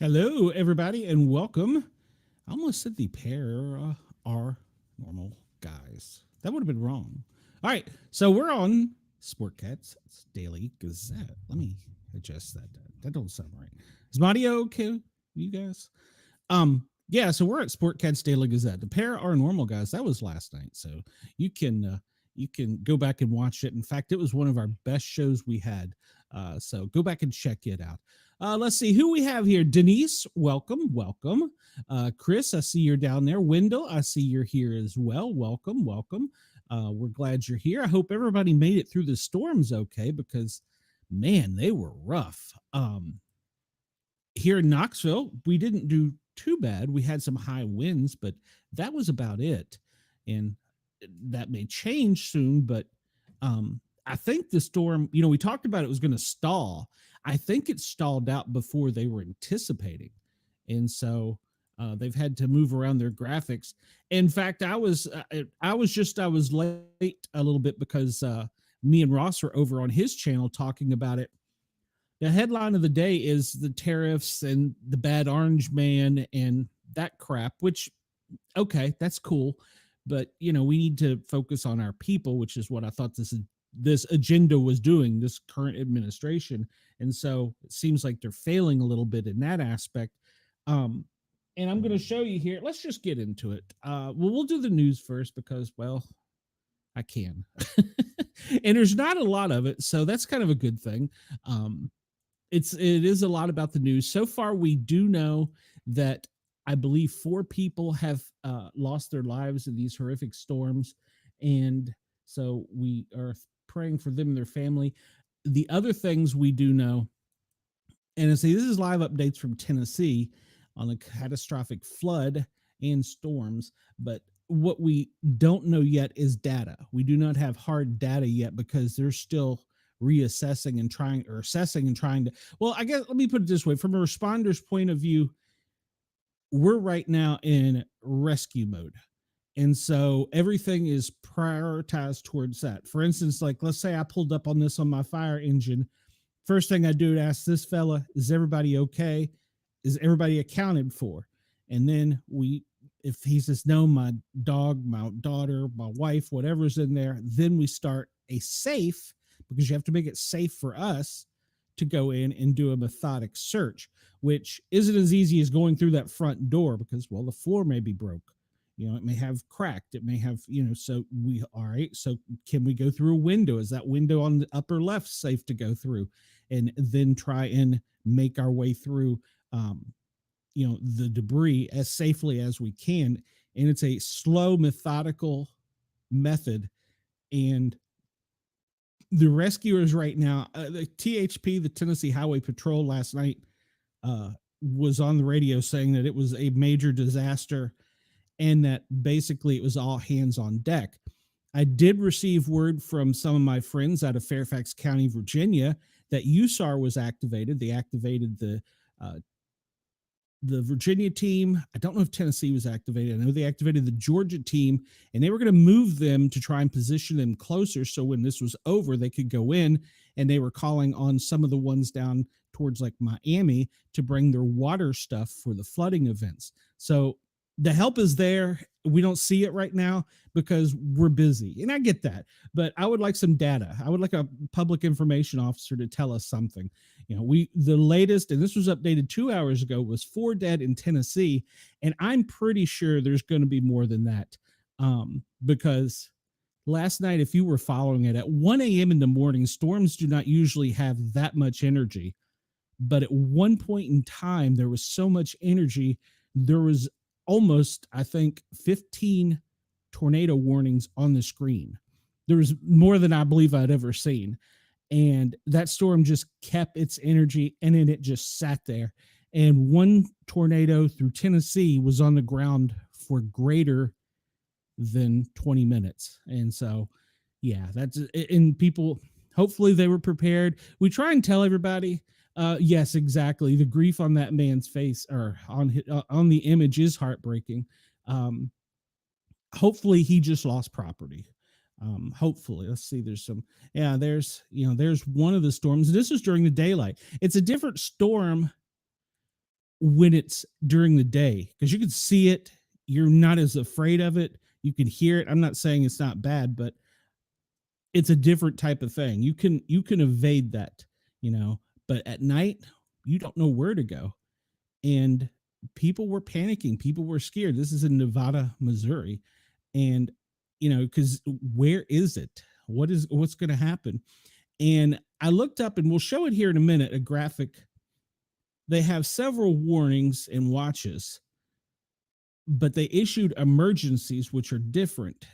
Hello, everybody, and welcome. I almost said the pair are normal guys. That would have been wrong. All right, so we're on Sportcat's Daily Gazette. Let me adjust that. That don't sound right. Is my audio okay, you guys? Yeah. So we're at Sportcat's Daily Gazette. The pair are normal guys. That was last night, so you can go back and watch it. In fact, it was one of our best shows we had. So go back and check it out. Let's see who we have here. Denise, welcome, welcome. Chris, I see you're down there. Wendell, I see you're here as well. Welcome, welcome. We're glad you're here. I hope everybody made it through the storms okay, because man, they were rough. Here in Knoxville, we didn't do too bad. We had some high winds, but that was about it. And that may change soon, but I think the storm, we talked about it was going to stall. I think it stalled out before they were anticipating. And so they've had to move around their graphics. In fact, I was late a little bit because me and Ross were over on his channel talking about it. The headline of the day is the tariffs and the bad orange man and that crap, which, okay, that's cool. But, we need to focus on our people, which is what I thought this agenda was doing, this current administration. And so it seems like they're failing a little bit in that aspect. And I'm going to show you here. Let's just get into it. We'll do the news first because, well, I can. And there's not a lot of it, so that's kind of a good thing. It is a lot about the news. So far, we do know that I believe 4 people have lost their lives in these horrific storms, and so we are praying for them and their family. The other things we do know, and I say this is live updates from Tennessee on the catastrophic flood and storms, but what we don't know yet is data. We do not have hard data yet because they're still assessing and trying to, well, I guess let me put it this way. From a responder's point of view, we're right now in rescue mode. And so everything is prioritized towards that. For instance, like let's say I pulled up on this on my fire engine. First thing I do is ask this fella, is everybody okay? Is everybody accounted for? And then if he says no, my dog, my daughter, my wife, whatever's in there, then we start a safe, because you have to make it safe for us to go in and do a methodic search, which isn't as easy as going through that front door because, well, the floor may be broke. It may have cracked. It may have, so all right, so can we go through a window? Is that window on the upper left safe to go through? And then try and make our way through, the debris as safely as we can. And it's a slow, methodical method. And the rescuers right now, the THP, the Tennessee Highway Patrol, last night was on the radio saying that it was a major disaster and that basically it was all hands on deck. I did receive word from some of my friends out of Fairfax County, Virginia, that USAR was activated. They activated the Virginia team. I don't know if Tennessee was activated. I know they activated the Georgia team, and they were going to move them to try and position them closer so when this was over, they could go in, and they were calling on some of the ones down towards like Miami to bring their water stuff for the flooding events. So the help is there. We don't see it right now because we're busy, and I get that, but I would like some data. I would like a public information officer to tell us something. The latest, and this was updated 2 hours ago, was 4 dead in Tennessee, and I'm pretty sure there's going to be more than that, because last night, if you were following it, at 1 a.m. in the morning, storms do not usually have that much energy, but at one point in time, there was so much energy, there was almost, I think, 15 tornado warnings on the screen. There was more than I believe I'd ever seen. And that storm just kept its energy, and then it just sat there. And one tornado through Tennessee was on the ground for greater than 20 minutes. And so, yeah, and people, hopefully they were prepared. We try and tell everybody, yes, exactly. The grief on that man's face or on the image is heartbreaking. Hopefully he just lost property. Hopefully, let's see. There's one of the storms. This is during the daylight. It's a different storm when it's during the day, because you can see it, you're not as afraid of it, you can hear it. I'm not saying it's not bad, but it's a different type of thing. You can evade that, you know, but at night you don't know where to go. And people were panicking, people were scared. This is in Nevada, Missouri. And because where is it? What's going to happen? And I looked up, and we'll show it here in a minute, a graphic. They have several warnings and watches, but they issued emergencies, which are different.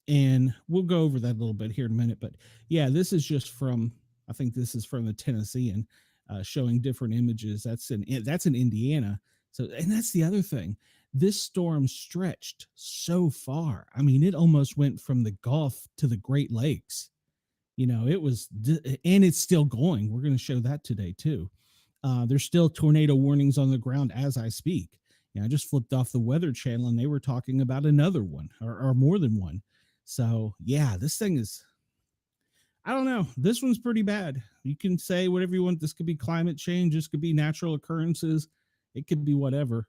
And we'll go over that a little bit here in a minute. But yeah, this is just from, I think this is from the Tennessean, showing different images. That's in Indiana. So, and that's the other thing. This storm stretched so far. I mean, it almost went from the Gulf to the Great Lakes. It was, and it's still going. We're going to show that today too. There's still tornado warnings on the ground as I speak. I just flipped off the Weather Channel, and they were talking about another one, or more than one. So yeah, this thing is, I don't know. This one's pretty bad. You can say whatever you want. This could be climate change. This could be natural occurrences. It could be whatever.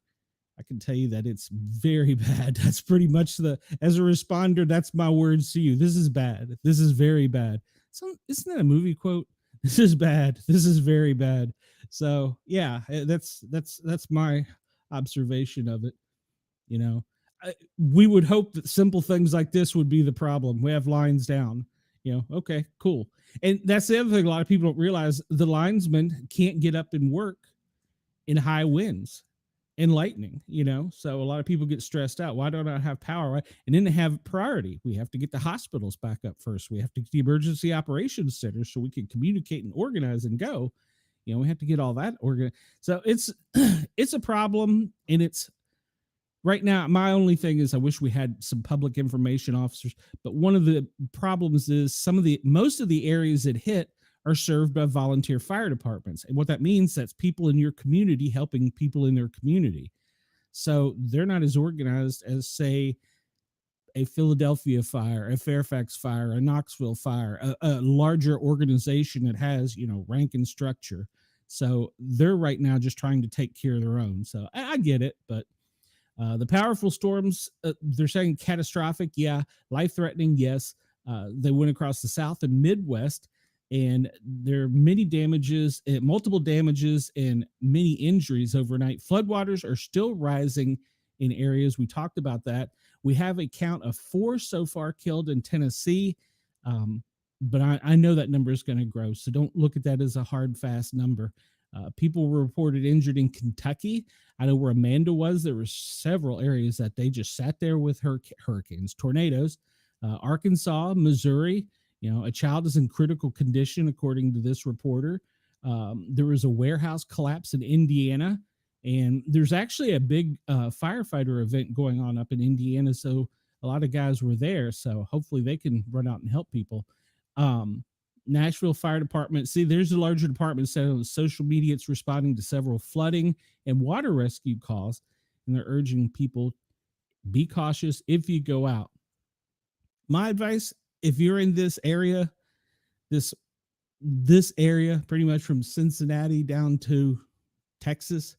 I can tell you that it's very bad. That's pretty much as a responder, that's my words to you. This is bad. This is very bad. So isn't that a movie quote? This is bad. This is very bad. So yeah, that's my observation of it. We would hope that simple things like this would be the problem. We have lines down. Okay, cool. And that's the other thing a lot of people don't realize. The linesmen can't get up and work in high winds and lightning, so a lot of people get stressed out. Why don't I have power? Right? And then they have priority. We have to get the hospitals back up first. We have to get the emergency operations centers so we can communicate and organize and go. We have to get all that organized. So it's it's a problem, and it's right now. My only thing is I wish we had some public information officers, but one of the problems is most of the areas that hit are served by volunteer fire departments. And what that means, that's people in your community helping people in their community. So they're not as organized as, say, a Philadelphia fire, a Fairfax fire, a Knoxville fire, a larger organization that has, rank and structure. So they're right now just trying to take care of their own. So I get it, but the powerful storms, they're saying catastrophic. Yeah. Life-threatening. Yes. They went across the South and Midwest, and there are many damages, multiple damages, and many injuries overnight. Floodwaters are still rising in areas. We talked about that. We have a count of 4 so far killed in Tennessee, but I know that number is going to grow, so don't look at that as a hard, fast number. People were reported injured in Kentucky. I know where Amanda was. There were several areas that they just sat there with hurricanes, tornadoes. Arkansas, Missouri, a child is in critical condition, according to this reporter. There was a warehouse collapse in Indiana, and there's actually a big firefighter event going on up in Indiana. So a lot of guys were there. So hopefully they can run out and help people. Nashville Fire Department. See, there's a larger department said on social media it's responding to several flooding and water rescue calls, and they're urging people, be cautious if you go out. My advice, if you're in this area, this area, pretty much from Cincinnati down to Texas,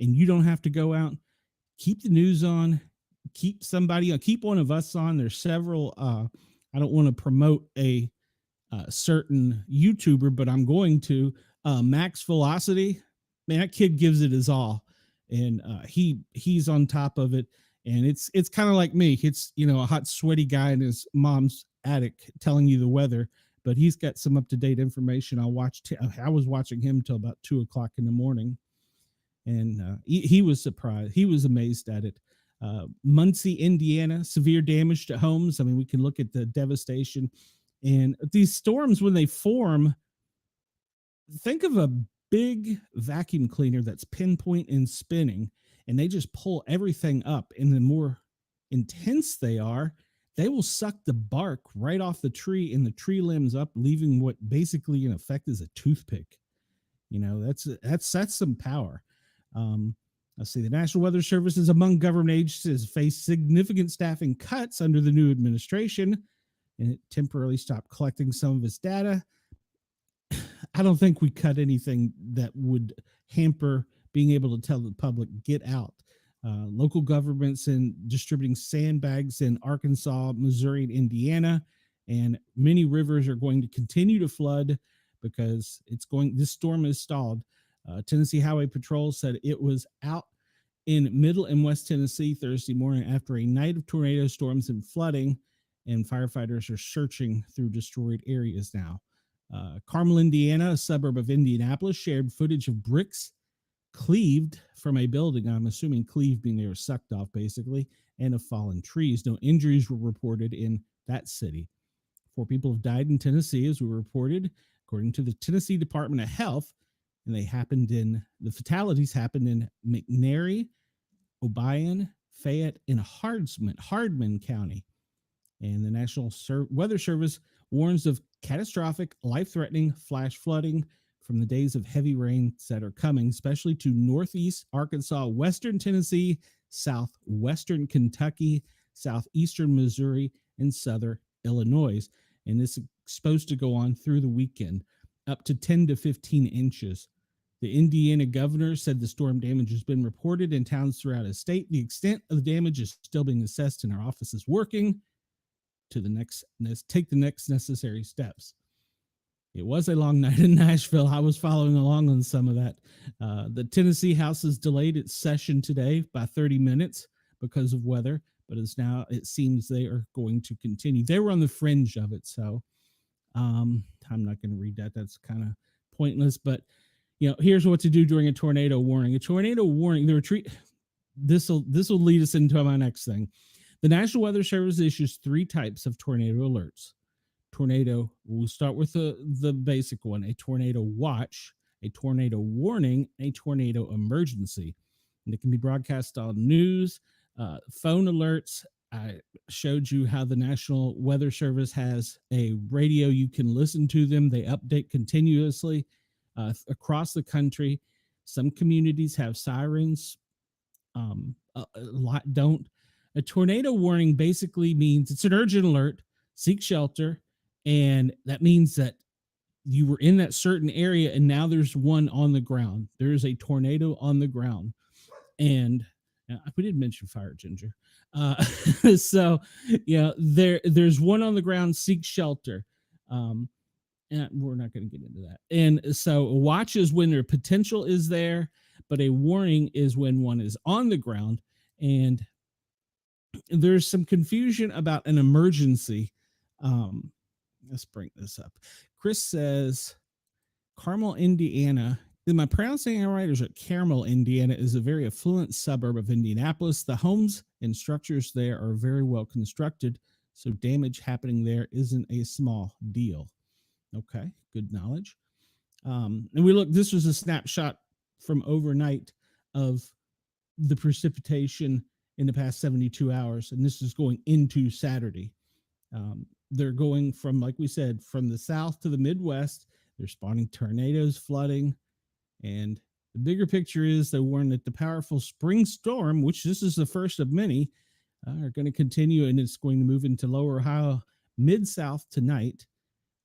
and you don't have to go out, keep the news on, keep somebody on, keep one of us on. There's several, I don't want to promote a certain YouTuber, but I'm going to. Max Velocity, man, that kid gives it his all, and he's on top of it. And it's kind of like me. It's a hot, sweaty guy in his mom's attic telling you the weather, but he's got some up to date information. I was watching him till about 2:00 in the morning, and he was surprised. He was amazed at it. Muncie, Indiana, severe damage to homes. I mean, we can look at the devastation. And these storms, when they form, think of a big vacuum cleaner that's pinpoint and spinning, and they just pull everything up. And the more intense they are, they will suck the bark right off the tree and the tree limbs up, leaving what basically in effect is a toothpick. That's some power. Let's see. The National Weather Service is among government agencies face significant staffing cuts under the new administration, and it temporarily stopped collecting some of its data. I don't think we cut anything that would hamper being able to tell the public, get out. Local governments and distributing sandbags in Arkansas, Missouri, and Indiana, and many rivers are going to continue to flood because this storm is stalled. Tennessee Highway Patrol said it was out in middle and west Tennessee Thursday morning after a night of tornado storms and flooding, and firefighters are searching through destroyed areas now. Carmel, Indiana, a suburb of Indianapolis, shared footage of bricks cleaved from a building. I'm assuming cleaved being they were sucked off, basically, and of fallen trees. No injuries were reported in that city. 4 people have died in Tennessee, as we reported, according to the Tennessee Department of Health, and the fatalities happened in McNairy, Obion, Fayette, and Hardman County. And the National Weather Service warns of catastrophic, life-threatening flash flooding from the days of heavy rains that are coming, especially to northeast Arkansas, western Tennessee, southwestern Kentucky, southeastern Missouri, and southern Illinois. And this is supposed to go on through the weekend, up to 10 to 15 inches. The Indiana governor said the storm damage has been reported in towns throughout his state. The extent of the damage is still being assessed, and our office is working to take the next necessary steps. It was a long night in Nashville. I was following along on some of that. The Tennessee House has delayed its session today by 30 minutes because of weather, but it seems they are going to continue. They were on the fringe of it, so I'm not going to read that. That's kind of pointless, but here's what to do during a tornado warning. A tornado warning, this will lead us into my next thing. The National Weather Service issues 3 types of tornado alerts. We'll start with the basic one: a tornado watch, a tornado warning, a tornado emergency. And it can be broadcast on news, phone alerts. I showed you how the National Weather Service has a radio. You can listen to them. They update continuously across the country. Some communities have sirens. A lot don't. A tornado warning basically means it's an urgent alert, seek shelter, and that means that you were in that certain area and now there's one on the ground. There's a tornado on the ground. And we didn't mention fire, Ginger. So, there's one on the ground, seek shelter. And we're not going to get into that. And so a watch is when their potential is there, but a warning is when one is on the ground. And there's some confusion about an emergency. Let's bring this up. Chris says, Carmel, Indiana. Am I pronouncing it right? Or is it Carmel, Indiana? Is a very affluent suburb of Indianapolis. The homes and structures there are very well constructed, so damage happening there isn't a small deal. Okay, good knowledge. And this was a snapshot from overnight of the precipitation in the past 72 hours, and this is going into Saturday. They're going from, like we said, from the south to the Midwest. They're spawning tornadoes, flooding, and the bigger picture is they warn that the powerful spring storm, which this is the first of many, are going to continue, and it's going to move into Lower Ohio, Mid-South tonight.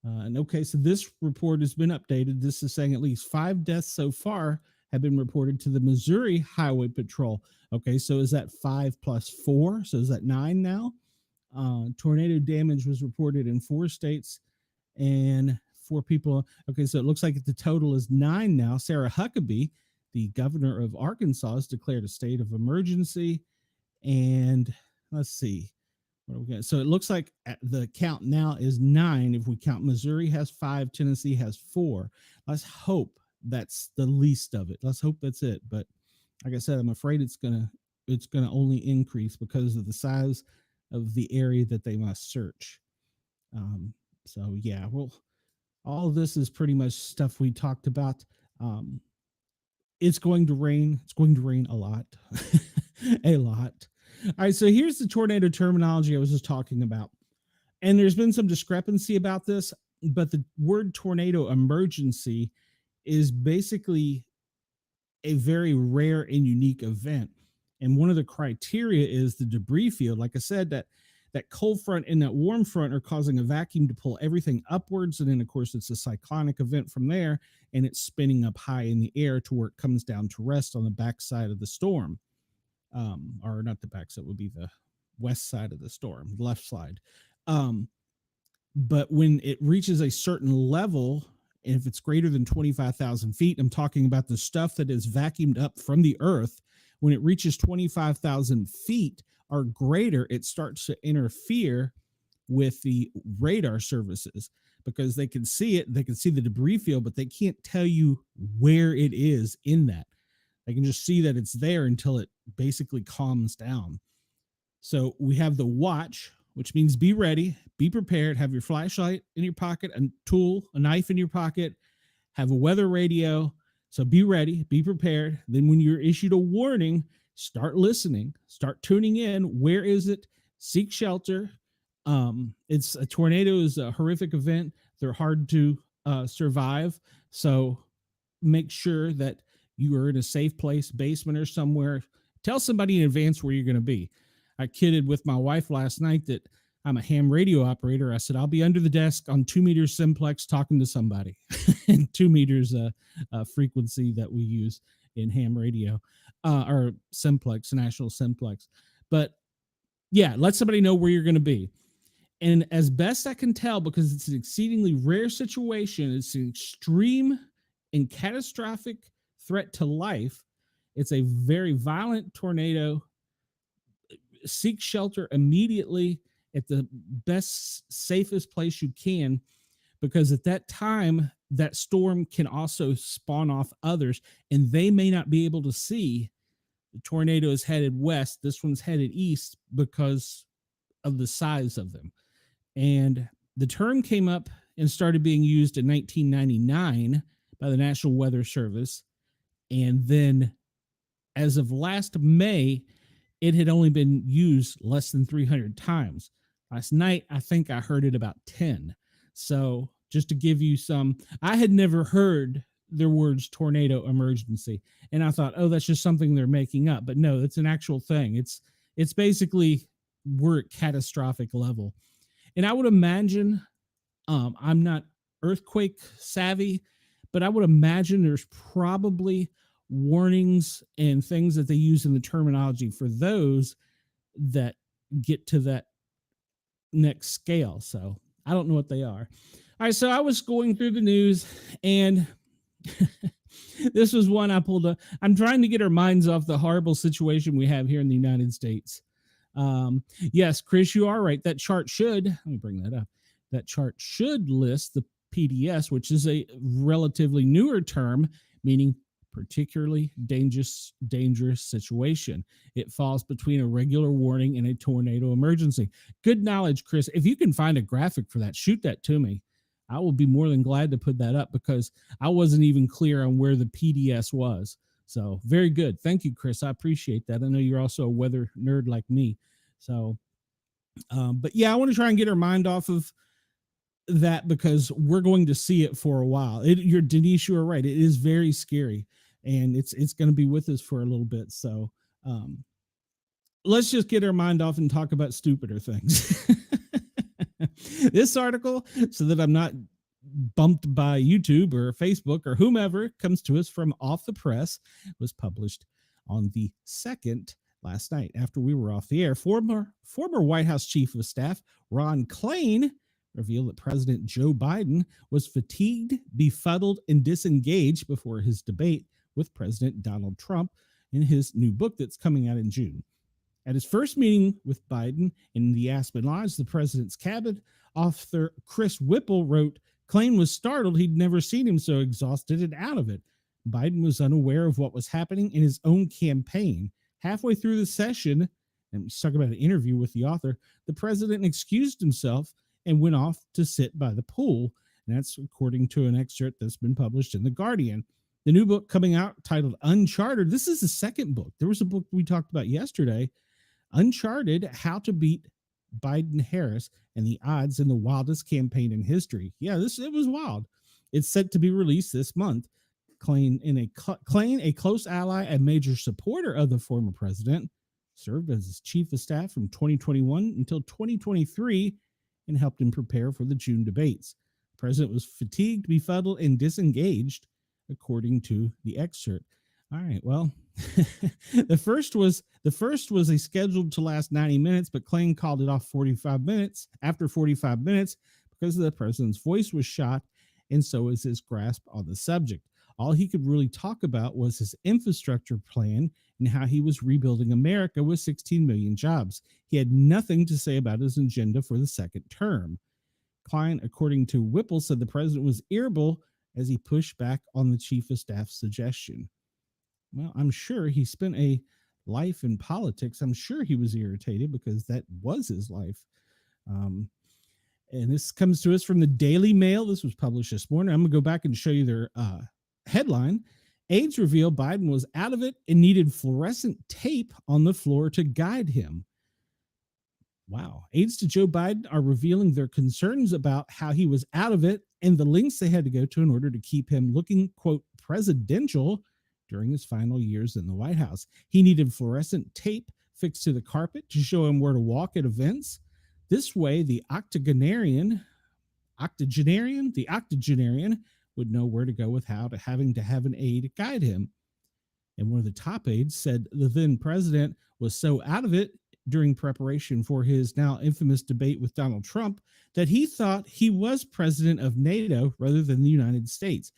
So this report has been updated. This is saying at least 5 deaths so far have been reported to the Missouri Highway Patrol. Okay, so is that 5 plus 4? So is that 9 now? Tornado damage was reported in 4 states and 4 people. Okay, so it looks like the total is 9 now. Sarah Huckabee, the governor of Arkansas, has declared a state of emergency. And let's see. So it looks like the count now is 9. If we count, Missouri has 5, Tennessee has 4. Let's hope that's the least of it. Let's hope that's it. But like I said, I'm afraid it's gonna only increase because of the size of the area that they must search. So yeah, well, all of this is pretty much stuff we talked about. It's going to rain. It's going to rain a lot, a lot. All right, so here's the tornado terminology I was just talking about. And there's been some discrepancy about this, but the word tornado emergency is basically a very rare and unique event. And one of the criteria is the debris field. Like I said, that that cold front and that warm front are causing a vacuum to pull everything upwards. And then, of course, it's a cyclonic event from there, and it's spinning up high in the air to where it comes down to rest on the backside of the storm. Or not the backside, would be the west side of the storm, the left side. But when it reaches a certain level, and if it's greater than 25,000 feet, I'm talking about the stuff that is vacuumed up from the earth. When it reaches 25,000 feet or greater, it starts to interfere with the radar services because they can see it. They can see the debris field, but they can't tell you where it is in that. They can just see that it's there until it basically calms down. So we have the watch, which means be ready, be prepared, have your flashlight in your pocket, a tool, a knife in your pocket, have a weather radio. So be ready, be prepared. Then when you're issued a warning, start listening, start tuning in. Where is it? Seek shelter. It's a tornado is a horrific event. They're hard to survive. So make sure that you are in a safe place, basement or somewhere. Tell somebody in advance where you're going to be. I kidded with my wife last night that I'm a ham radio operator. I said, I'll be under the desk on 2 meters simplex talking to somebody. And 2 meters frequency that we use in ham radio or simplex, national simplex. But yeah, let somebody know where you're going to be. And as best I can tell, because it's an exceedingly rare situation, it's an extreme and catastrophic threat to life. It's a very violent tornado. Seek shelter immediately at the best, safest place you can, because at that time, that storm can also spawn off others, and they may not be able to see the tornado is headed west. This one's headed east because of the size of them. And the term came up and started being used in 1999 by the National Weather Service. And then as of last May, it had only been used less than 300 times. Last night, I think I heard it about 10. So just to give you some, I had never heard the words tornado emergency. And I thought, oh, that's just something they're making up. But no, it's an actual thing. It's basically, we're at catastrophic level. And I would imagine, I'm not earthquake savvy, but I would imagine there's probably warnings and things that they use in the terminology for those that get to that next scale. So I don't know what they are. All right, so I was going through the news, and this was one I pulled up. I'm trying to get our minds off the horrible situation we have here in the United States. Yes, Chris, you are right. That chart should, let me bring that up. That chart should list the PDS, which is a relatively newer term, meaning particularly dangerous situation. It falls between a regular warning and a tornado emergency. Good knowledge, Chris. If you can find a graphic for that, shoot that to me. I will be more than glad to put that up, because I wasn't even clear on where the PDS was. So very good. Thank you, Chris. I appreciate that. I know you're also a weather nerd like me. So, but yeah, I want to try and get our mind off of that, because we're going to see it for a while. Denise, you are right. It is very scary, and it's going to be with us for a little bit. So let's just get our mind off and talk about stupider things. This article, so that I'm not bumped by YouTube or Facebook or whomever, comes to us from Off the Press, was published on the 2nd last night after we were off the air. Former White House Chief of Staff Ron Klain revealed that President Joe Biden was fatigued, befuddled, and disengaged before his debate with President Donald Trump in his new book that's coming out in June. At his first meeting with Biden in the Aspen Lodge, the president's cabinet author Chris Whipple wrote, Klain was startled. He'd never seen him so exhausted and out of it. Biden was unaware of what was happening in his own campaign. Halfway through the session, and he's talking about an interview with the author, the president excused himself and went off to sit by the pool. And that's according to an excerpt that's been published in The Guardian. The new book coming out, titled Uncharted. This is the second book. There was a book we talked about yesterday, Uncharted, How to Beat Biden-Harris and the Odds in the Wildest Campaign in History. Yeah, it was wild. It's set to be released this month. Klain, a close ally and major supporter of the former president, served as his chief of staff from 2021 until 2023 and helped him prepare for the June debates. The president was fatigued, befuddled, and disengaged, according to the excerpt. All right, well, the first was a scheduled to last 90 minutes, but Klein called it off 45 minutes after 45 minutes because the president's voice was shot, and so was his grasp on the subject. All he could really talk about was his infrastructure plan and how he was rebuilding America with 16 million jobs. He had nothing to say about his agenda for the second term. Klein, according to Whipple, said the president was irritable as he pushed back on the chief of staff's suggestion. Well, I'm sure he spent a life in politics. I'm sure he was irritated because that was his life. And this comes to us from the Daily Mail. This was published this morning. I'm going to go back and show you their headline. Aides reveal Biden was out of it and needed fluorescent tape on the floor to guide him. Wow. Aides to Joe Biden are revealing their concerns about how he was out of it and the lengths they had to go to in order to keep him looking, quote, presidential during his final years in the White House. He needed fluorescent tape fixed to the carpet to show him where to walk at events. This way, the octogenarian would know where to go without having to have an aide guide him. And one of the top aides said the then president was so out of it during preparation for his now infamous debate with Donald Trump that he thought he was president of NATO rather than the United States.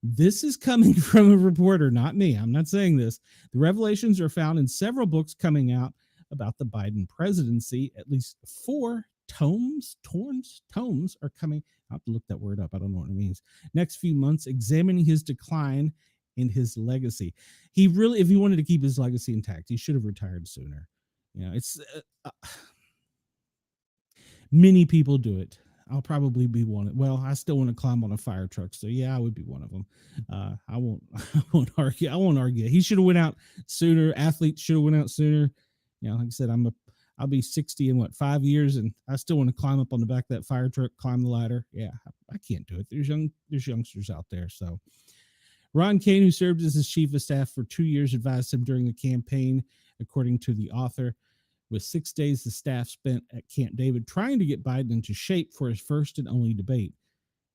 This is coming from a reporter, not me. I'm not saying this. The revelations are found in several books coming out about the Biden presidency. At least 4 tomes are coming. I'll have to look that word up. I don't know what it means. Next few months, examining his decline and his legacy. He really, if he wanted to keep his legacy intact, he should have retired sooner. You know, it's many people do it. I'll probably be one. Well, I still want to climb on a fire truck, so yeah, I would be one of them. I won't argue. He should have went out sooner. Athletes should have went out sooner. You know, like I said, I'll be 60 in 5 years, and I still want to climb up on the back of that fire truck, climb the ladder. Yeah, I can't do it. There's youngsters out there. So Ron Cain, who served as his chief of staff for 2 years, advised him during the campaign, according to the author. With 6 days, the staff spent at Camp David trying to get Biden into shape for his first and only debate.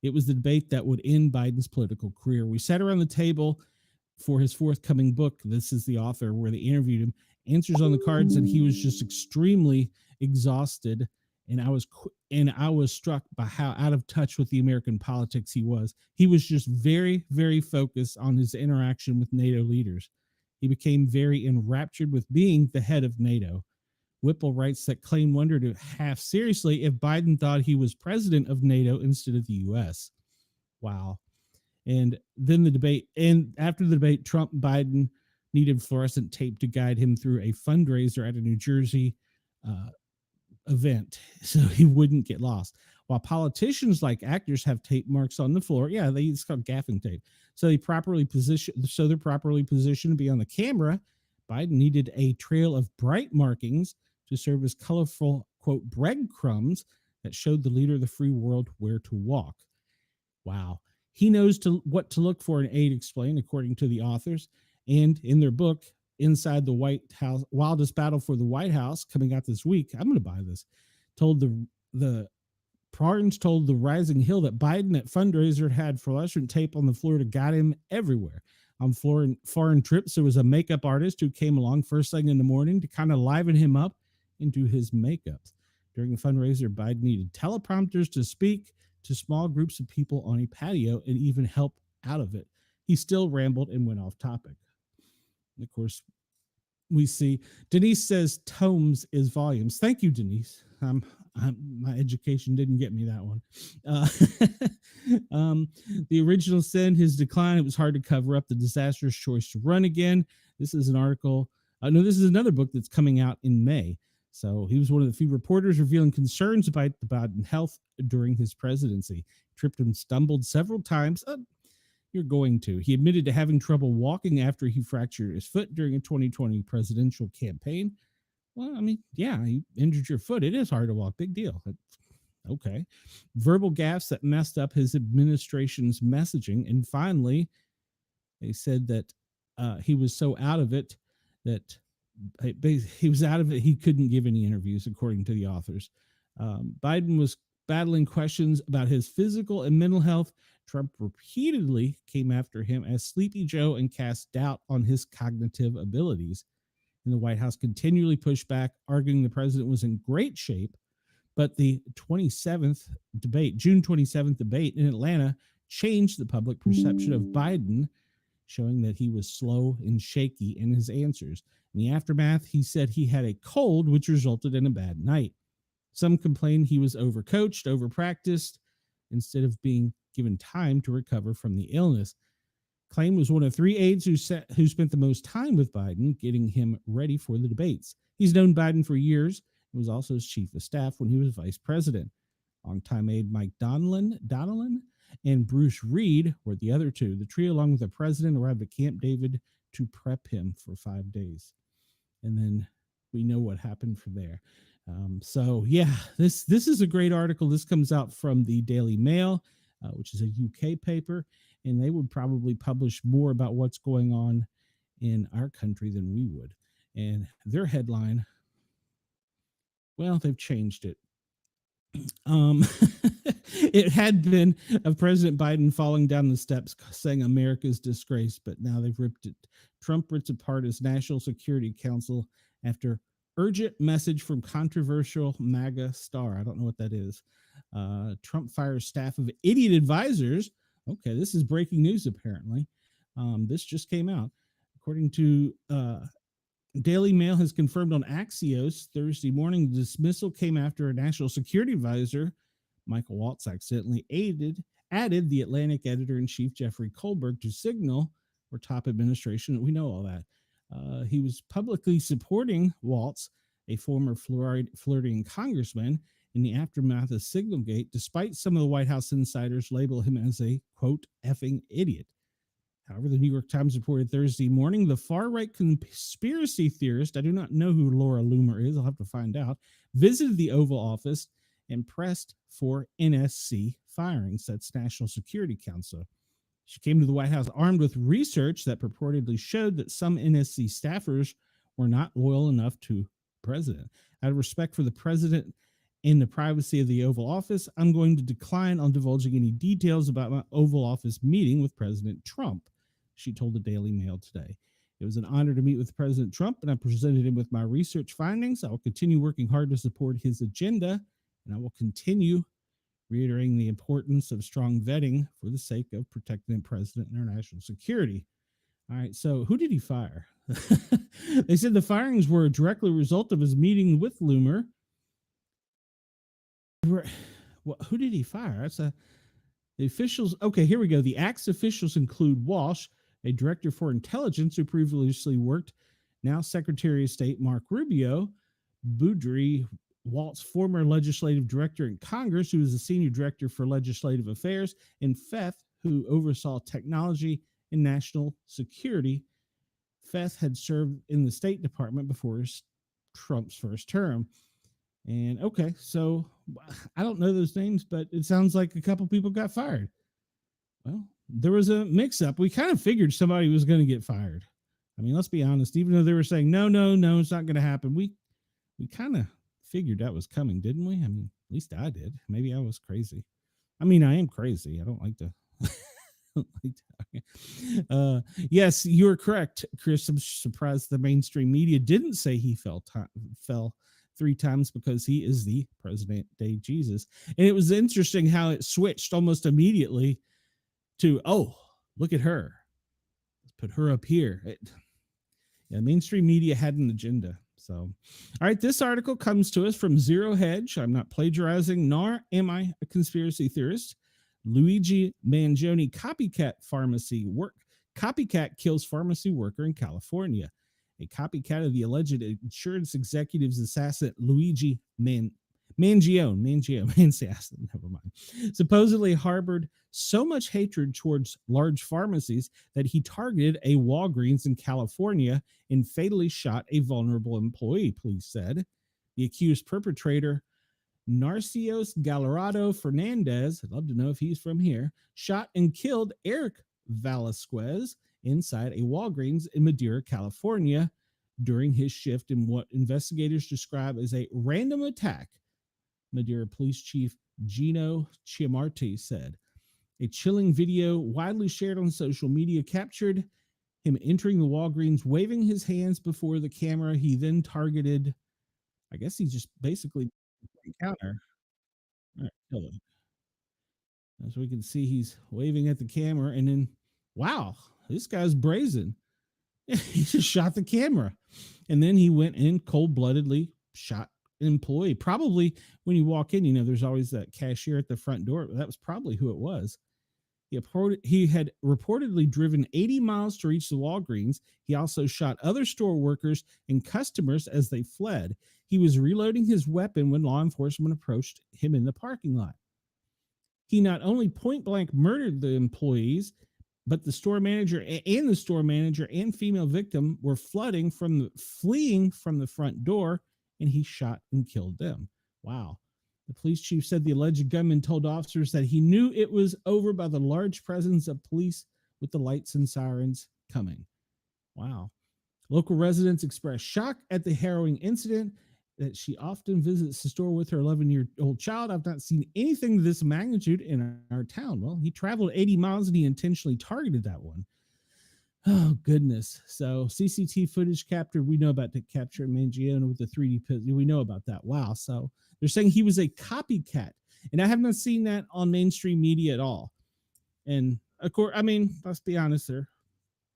It was the debate that would end Biden's political career. We sat around the table for his forthcoming book. This is the author where they interviewed him. Answers on the cards, and he was just extremely exhausted. And I was struck by how out of touch with the American politics he was. He was just very, very focused on his interaction with NATO leaders. He became very enraptured with being the head of NATO. Whipple writes that Klein wondered half seriously if Biden thought he was president of NATO instead of the U.S. Wow. And then the debate, and after the debate, Trump and Biden needed fluorescent tape to guide him through a fundraiser at a New Jersey event so he wouldn't get lost. While politicians, like actors, have tape marks on the floor, yeah, it's called gaffing tape. So they're properly positioned to be on the camera. Biden needed a trail of bright markings to serve as colorful, quote, breadcrumbs that showed the leader of the free world where to walk. Wow. He knows what to look for, an aide explained, according to the authors. And in their book, Inside the White House, Wildest Battle for the White House, coming out this week, I'm going to buy this, told the Parnes told the Rising Hill that Biden at fundraiser had fluorescent tape on the floor to guide him everywhere. On foreign trips, there was a makeup artist who came along first thing in the morning to kind of liven him up and do his makeup. During the fundraiser, Biden needed teleprompters to speak to small groups of people on a patio and even help out of it. He still rambled and went off topic. And of course, we see Denise says tomes is volumes. Thank you, Denise. My education didn't get me that one. The original sin, his decline, it was hard to cover up the disastrous choice to run again. This is an article. No, this is another book that's coming out in May. So he was one of the few reporters revealing concerns about Biden health during his presidency. Tripped and stumbled several times. You're going to. He admitted to having trouble walking after he fractured his foot during a 2020 presidential campaign. Well, I mean, yeah, you injured your foot. It is hard to walk. Big deal. Okay. Verbal gaffes that messed up his administration's messaging. And finally, they said that he was so out of it that he was out of it. He couldn't give any interviews, according to the authors. Biden was battling questions about his physical and mental health. Trump repeatedly came after him as Sleepy Joe and cast doubt on his cognitive abilities. And the White House continually pushed back, arguing the president was in great shape. But the June 27th debate in Atlanta changed the public perception of Biden, showing that he was slow and shaky in his answers. In the aftermath, he said he had a cold, which resulted in a bad night. Some complained he was overcoached, overpracticed, instead of being given time to recover from the illness. Klain was one of 3 aides who spent the most time with Biden, getting him ready for the debates. He's known Biden for years and was also his chief of staff when he was vice president. Longtime aide Mike Donnellan and Bruce Reed were the other two. The trio, along with the president, arrived at Camp David to prep him for 5 days. And then we know what happened from there. So yeah, this is a great article. This comes out from the Daily Mail, which is a UK paper, and they would probably publish more about what's going on in our country than we would. And their headline, well, they've changed it. It had been of President Biden falling down the steps saying America's disgrace, but now they've ripped it. Trump rips apart his National Security Council after urgent message from controversial MAGA star. I don't know what that is. Trump fires staff of idiot advisors. Okay, this is breaking news, apparently. This just came out. According to Daily Mail has confirmed on Axios Thursday morning, the dismissal came after a national security advisor, Michael Waltz, accidentally added the Atlantic editor-in-chief Jeffrey Kohlberg to Signal or top administration. We know all that. He was publicly supporting Waltz, a former Floridian congressman, in the aftermath of Signalgate, despite some of the White House insiders label him as a, quote, effing idiot. However, the New York Times reported Thursday morning the far-right conspiracy theorist, I do not know who Laura Loomer is, I'll have to find out, visited the Oval Office and pressed for NSC firings. That's National Security Council. She came to the White House armed with research that purportedly showed that some NSC staffers were not loyal enough to the president. Out of respect for the president and the privacy of the Oval Office, I'm going to decline on divulging any details about my Oval Office meeting with President Trump, she told the Daily Mail today. It was an honor to meet with President Trump, and I presented him with my research findings. I will continue working hard to support his agenda, and I will continue reiterating the importance of strong vetting for the sake of protecting the president and our national security. All right, so who did he fire? They said the firings were a direct result of his meeting with Loomer. Who did he fire? That's the officials. Okay, here we go. The Act's officials include Walsh, a director for intelligence who previously worked, now Secretary of State Mark Rubio, Boudry, Walt's former legislative director in Congress, who was the senior director for legislative affairs, and Feth, who oversaw technology and national security. Feth had served in the State Department before Trump's first term. And okay, so I don't know those names, but it sounds like a couple people got fired. Well, there was a mix-up. We kind of figured somebody was going to get fired. I mean, let's be honest. Even though they were saying, no, it's not going to happen. We kind of figured that was coming, didn't we? I mean, at least I did. Maybe I was crazy. I mean, I am crazy. I don't like to. Yes, you're correct, Chris. I'm surprised the mainstream media didn't say he fell 3 times because he is the President Day Jesus. And it was interesting how it switched almost immediately to, oh, look at her. Let's put her up here. Mainstream media had an agenda. So, all right, this article comes to us from Zero Hedge. I'm not plagiarizing, nor am I a conspiracy theorist. Luigi Mangione copycat kills pharmacy worker in California. A copycat of the alleged insurance executive's assassin Luigi Mangione, never mind, supposedly harbored so much hatred towards large pharmacies that he targeted a Walgreens in California and fatally shot a vulnerable employee, police said. The accused perpetrator, Narcios Gallardo Fernandez, I'd love to know if he's from here, shot and killed Eric Velasquez inside a Walgreens in Madera, California, during his shift in what investigators describe as a random attack, Madeira Police Chief Gino Chiamarti said. A chilling video widely shared on social media captured him entering the Walgreens, waving his hands before the camera. He then targeted, I guess he just basically encounter. All right, hold on. As we can see, he's waving at the camera, and then, wow, this guy's brazen. He just shot the camera. And then he went in cold bloodedly, shot an employee. Probably when you walk in, there's always that cashier at the front door. That was probably who it was. He had reportedly driven 80 miles to reach the Walgreens. He also shot other store workers and customers as they fled. He was reloading his weapon when law enforcement approached him in the parking lot. He not only point blank murdered the employees, but the store manager and female victim were fleeing from the front door, and he shot and killed them. Wow. The police chief said the alleged gunman told officers that he knew it was over by the large presence of police with the lights and sirens coming. Wow. Local residents expressed shock at the harrowing incident, that she often visits the store with her 11-year-old child. I've not seen anything of this magnitude in our town. Well, he traveled 80 miles and he intentionally targeted that one. Oh, goodness. So CCTV footage captured. We know about the capture of Mangione with the 3D picture. We know about that. Wow. So they're saying he was a copycat. And I have not seen that on mainstream media at all. And of course, let's be honest, there.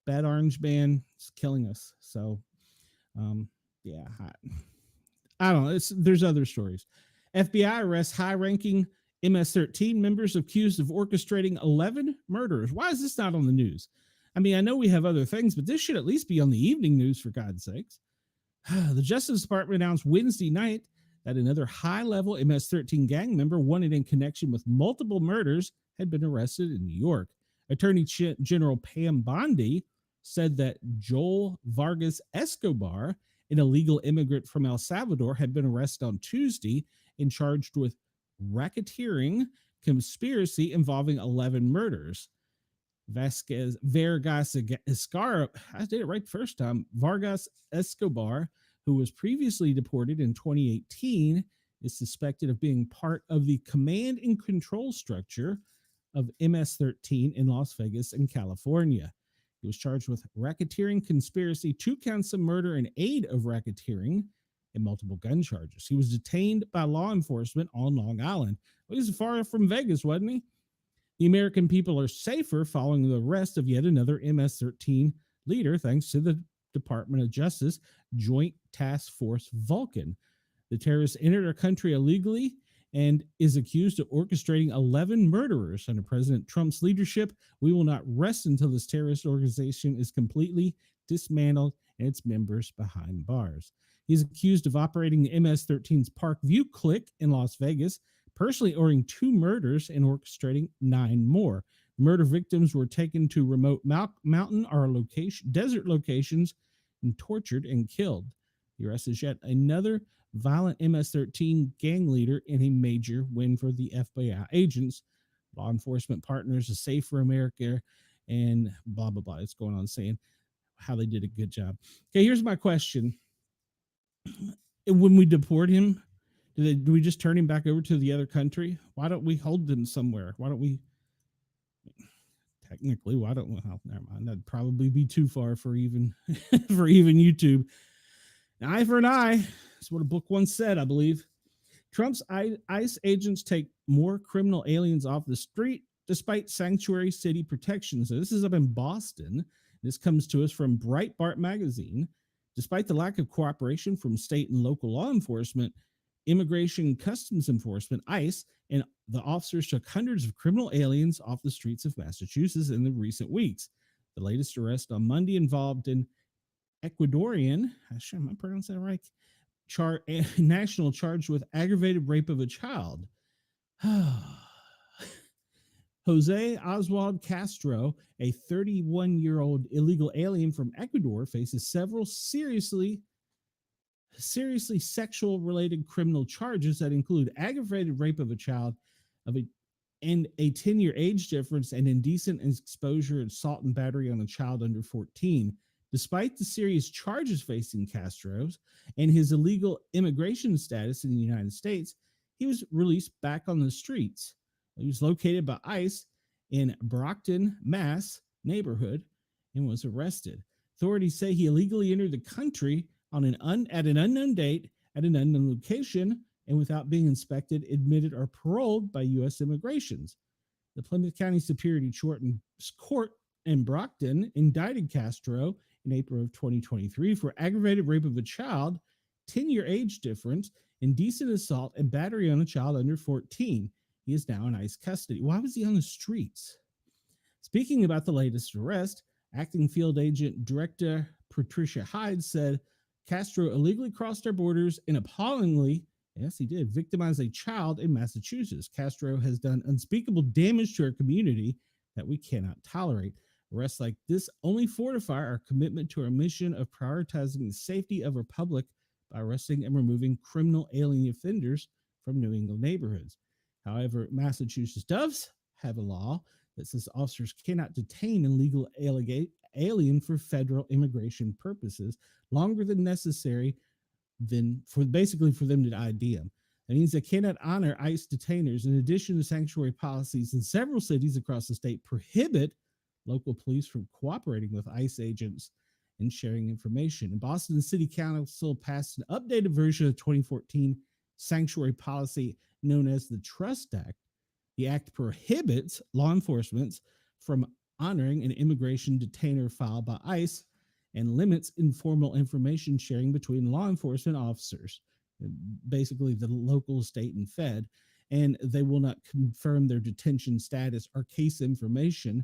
Bad Orange Man is killing us. So, yeah. I don't know. There's other stories. FBI arrests high-ranking MS-13 members accused of orchestrating 11 murders. Why is this not on the news? I know we have other things, but this should at least be on the evening news, for God's sakes. The Justice Department announced Wednesday night that another high-level MS-13 gang member wanted in connection with multiple murders had been arrested in New York. Attorney General Pam Bondi said that Joel Vargas Escobar, an illegal immigrant from El Salvador, had been arrested on Tuesday and charged with racketeering conspiracy involving 11 murders. Vargas Escobar, I did it right the first time. Vargas Escobar, who was previously deported in 2018, is suspected of being part of the command and control structure of MS-13 in Las Vegas and California. He was charged with racketeering conspiracy, 2 counts of murder and aid of racketeering, and multiple gun charges. He was detained by law enforcement on Long Island. Well, he was far from Vegas, wasn't he? The American people are safer following the arrest of yet another MS-13 leader, thanks to the Department of Justice Joint Task Force Vulcan. The terrorist entered our country illegally and is accused of orchestrating 11 murderers. Under President Trump's leadership, we will not rest until this terrorist organization is completely dismantled and its members behind bars. He's accused of operating the MS-13's Park View clique in Las Vegas, personally ordering 2 murders and orchestrating 9 more. Murder victims were taken to remote mountain or desert locations and tortured and killed. The arrest is yet another violent MS-13 gang leader in a major win for the FBI agents, law enforcement partners, a safer America, and blah, blah, blah. It's going on saying how they did a good job. Okay, here's my question. When we deport him, do we just turn him back over to the other country? Why don't we hold him somewhere? Why don't we? Technically, why don't we? Oh, never mind. That'd probably be too far for even for even YouTube. An eye for an eye. That's what a book once said, I believe. Trump's ICE agents take more criminal aliens off the street despite sanctuary city protections. So this is up in Boston. This comes to us from Breitbart magazine. Despite the lack of cooperation from state and local law enforcement, Immigration and Customs Enforcement, ICE, and the officers took hundreds of criminal aliens off the streets of Massachusetts in the recent weeks. The latest arrest on Monday involved an Ecuadorian, am I pronouncing that right? National charged with aggravated rape of a child. Jose Oswald Castro, a 31-year-old illegal alien from Ecuador, faces several seriously sexual-related criminal charges that include aggravated rape of a child and a 10-year age difference and indecent exposure, assault, and battery on a child under 14. Despite the serious charges facing Castro's and his illegal immigration status in the United States, he was released back on the streets. He was located by ICE in Brockton, Mass. Neighborhood and was arrested. Authorities say he illegally entered the country at an unknown date at an unknown location and without being inspected, admitted, or paroled by U.S. immigrations. The Plymouth County Superior Court in Brockton indicted Castro in April of 2023 for aggravated rape of a child, 10-year age difference, indecent assault, and battery on a child under 14. He is now in ICE custody. Why was he on the streets? Speaking about the latest arrest, acting field agent director Patricia Hyde said Castro illegally crossed our borders and appallingly, yes, he did, victimize a child in Massachusetts. Castro has done unspeakable damage to our community that we cannot tolerate. Arrests like this only fortify our commitment to our mission of prioritizing the safety of our public by arresting and removing criminal alien offenders from New England neighborhoods. However, Massachusetts does have a law that says officers cannot detain an illegal alien for federal immigration purposes longer than necessary for them to ID them. That means they cannot honor ICE detainers. In addition to sanctuary policies in several cities across the state prohibit local police from cooperating with ICE agents and sharing information. And Boston City Council passed an updated version of 2014 sanctuary policy known as the Trust Act. The act prohibits law enforcement from honoring an immigration detainer filed by ICE and limits informal information sharing between law enforcement officers, basically the local, state, and fed, and they will not confirm their detention status or case information,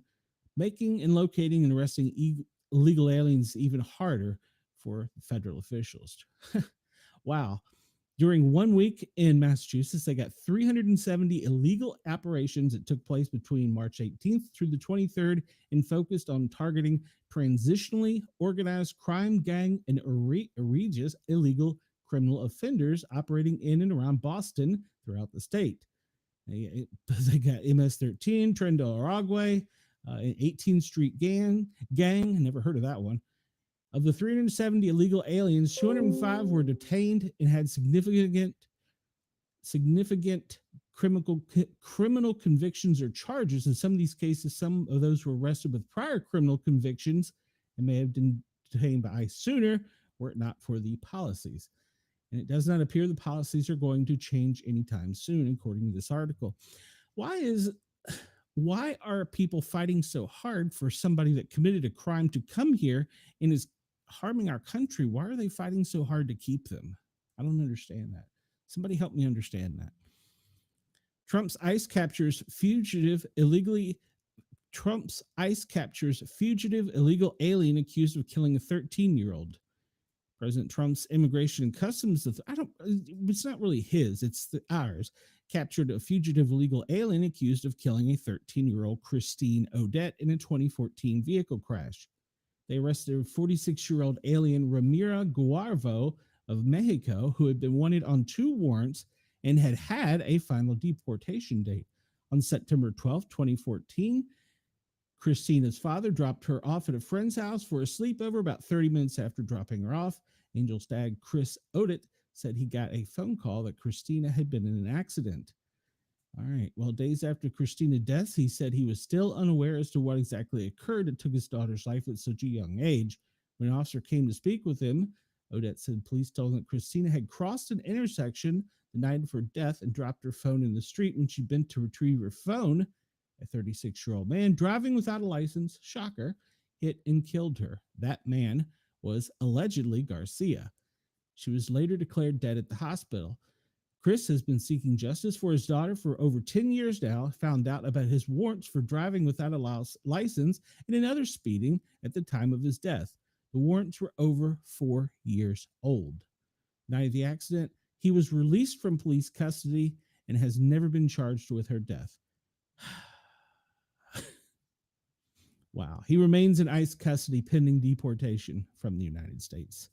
making and locating and arresting illegal aliens even harder for federal officials. Wow. During 1 week in Massachusetts, they got 370 illegal operations that took place between March 18th through the 23rd and focused on targeting transitionally organized crime gang and egregious illegal criminal offenders operating in and around Boston throughout the state. They got MS-13, Tren de Aragua, 18th Street Gang, never heard of that one. Of the 370 illegal aliens, 205 were detained and had significant criminal convictions or charges. In some of these cases, some of those were arrested with prior criminal convictions and may have been detained by ICE sooner were it not for the policies. And it does not appear the policies are going to change anytime soon, according to this article. Why are people fighting so hard for somebody that committed a crime to come here and is harming our country? Why are they fighting so hard to keep them? I don't understand that. Somebody help me understand that. Trump's ICE captures fugitive illegal alien accused of killing a 13-year-old. President Trump's Immigration and Customs, it's not really his, it's ours, captured a fugitive illegal alien accused of killing a 13-year-old Christine Odette in a 2014 vehicle crash. They arrested a 46-year-old alien Ramira Guarvo of Mexico, who had been wanted on 2 warrants and had a final deportation date. On September 12, 2014, Christina's father dropped her off at a friend's house for a sleepover. About 30 minutes after dropping her off, Angel's dad, Chris Odette, said he got a phone call that Christina had been in an accident. All right. Well, days after Christina's death, he said he was still unaware as to what exactly occurred that took his daughter's life at such a young age. When an officer came to speak with him, Odette said police told him that Christina had crossed an intersection the night of her death and dropped her phone in the street. When she bent to retrieve her phone, a 36-year-old man driving without a license, shocker, hit and killed her. That man was allegedly Garcia. She was later declared dead at the hospital. Chris has been seeking justice for his daughter for over 10 years now, found out about his warrants for driving without a license and another speeding at the time of his death. The warrants were over 4 years old. Night of the accident, he was released from police custody and has never been charged with her death. Wow. He remains in ICE custody pending deportation from the United States.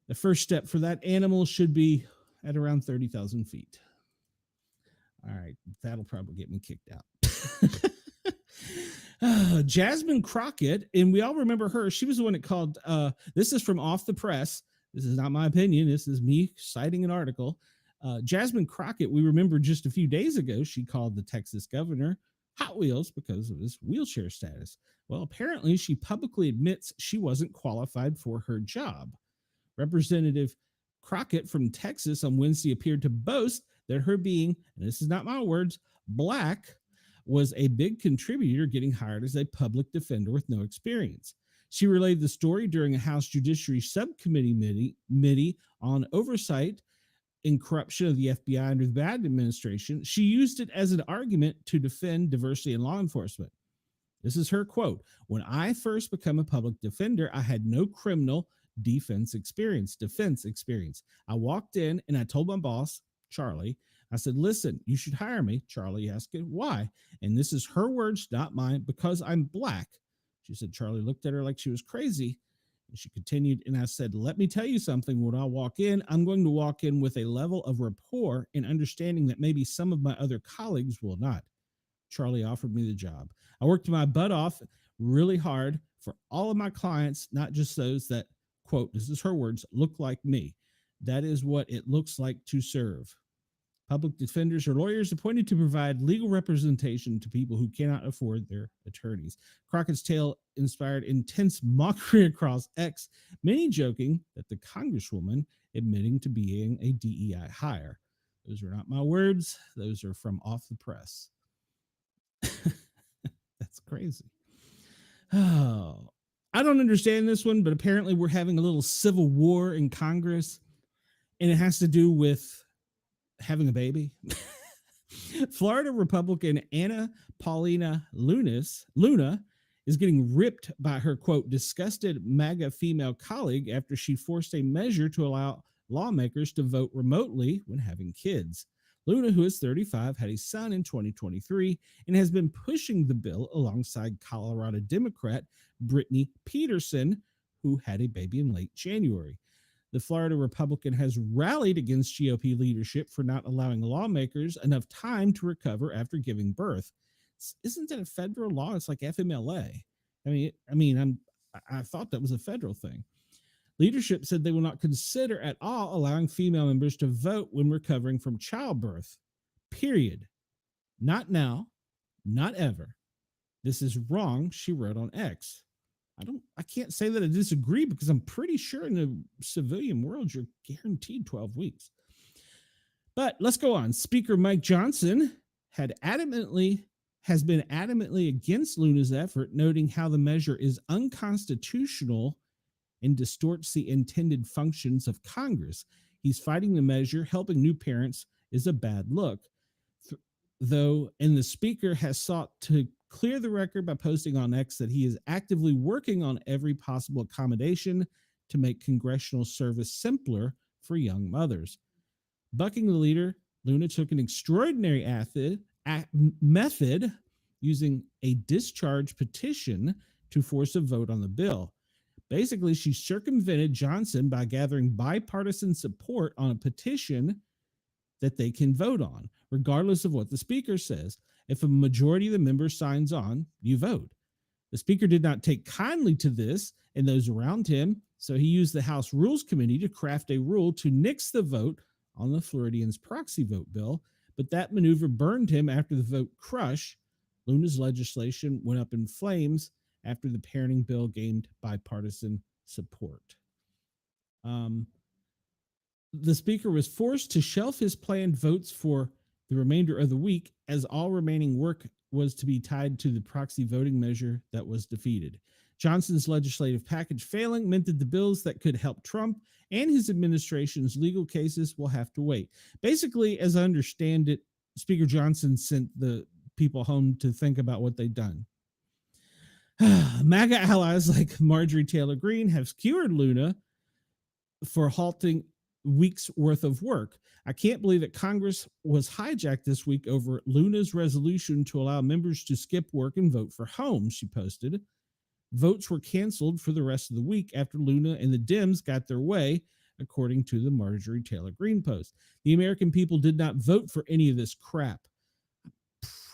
The first step for that animal should be at around 30,000 feet. All right. That'll probably get me kicked out. Jasmine Crockett, and we all remember her. She was the one that called, this is from Off the Press. This is not my opinion. This is me citing an article. Jasmine Crockett, we remember just a few days ago, she called the Texas governor Hot Wheels because of his wheelchair status. Well, apparently she publicly admits she wasn't qualified for her job. Representative Crockett from Texas on Wednesday appeared to boast that her being, and this is not my words, black was a big contributor getting hired as a public defender with no experience. She relayed the story during a House Judiciary Subcommittee committee on oversight in corruption of the FBI under the Biden administration. She used it as an argument to defend diversity in law enforcement. This is her quote. When I first became a public defender, I had no criminal defense experience. I walked in and I told my boss, Charlie, I said, listen, you should hire me. Charlie asked it, why? And this is her words, not mine, because I'm black. She said, Charlie looked at her like she was crazy. And she continued, and I said, let me tell you something. When I walk in, I'm going to walk in with a level of rapport and understanding that maybe some of my other colleagues will not. Charlie offered me the job. I worked my butt off really hard for all of my clients, not just those that, quote, this is her words, look like me. That is what it looks like to serve. Public defenders are lawyers appointed to provide legal representation to people who cannot afford their attorneys. Crockett's tale inspired intense mockery across X, many joking that the Congresswoman admitting to being a DEI hire. Those are not my words. Those are from Off the Press. That's crazy. Oh, I don't understand this one, but apparently we're having a little civil war in Congress, and it has to do with having a baby. Florida Republican Anna Paulina Luna is getting ripped by her, quote, disgusted MAGA female colleague after she forced a measure to allow lawmakers to vote remotely when having kids. Luna, who is 35, had a son in 2023 and has been pushing the bill alongside Colorado Democrat Brittany Peterson, who had a baby in late January. The Florida Republican has rallied against GOP leadership for not allowing lawmakers enough time to recover after giving birth. Isn't that a federal law? It's like FMLA. I thought that was a federal thing. Leadership said they will not consider at all allowing female members to vote when recovering from childbirth. Period. Not now, not ever. This is wrong, she wrote on X. I can't say that I disagree because I'm pretty sure in the civilian world you're guaranteed 12 weeks. But let's go on. Speaker Mike Johnson has been adamantly against Luna's effort, noting how the measure is unconstitutional and distorts the intended functions of Congress. He's fighting the measure. Helping new parents is a bad look. And the speaker has sought to clear the record by posting on X that he is actively working on every possible accommodation to make congressional service simpler for young mothers. Bucking the leader, Luna took an extraordinary method using a discharge petition to force a vote on the bill. Basically, she circumvented Johnson by gathering bipartisan support on a petition that they can vote on, regardless of what the speaker says. If a majority of the members signs on, you vote. The speaker did not take kindly to this and those around him, so he used the House Rules Committee to craft a rule to nix the vote on the Floridians' proxy vote bill, but that maneuver burned him after the vote crushed. Luna's legislation went up in flames after the parenting bill gained bipartisan support. The speaker was forced to shelf his planned votes for the remainder of the week, as all remaining work was to be tied to the proxy voting measure that was defeated. Johnson's legislative package failing meant that the bills that could help Trump and his administration's legal cases will have to wait. Basically, as I understand it, Speaker Johnson sent the people home to think about what they'd done. MAGA allies like Marjorie Taylor Greene have skewered Luna for halting weeks worth of work. I can't believe that Congress was hijacked this week over Luna's resolution to allow members to skip work and vote for homes, she posted. Votes were canceled for the rest of the week after Luna and the Dems got their way, according to the Marjorie Taylor Greene post. The American people did not vote for any of this crap.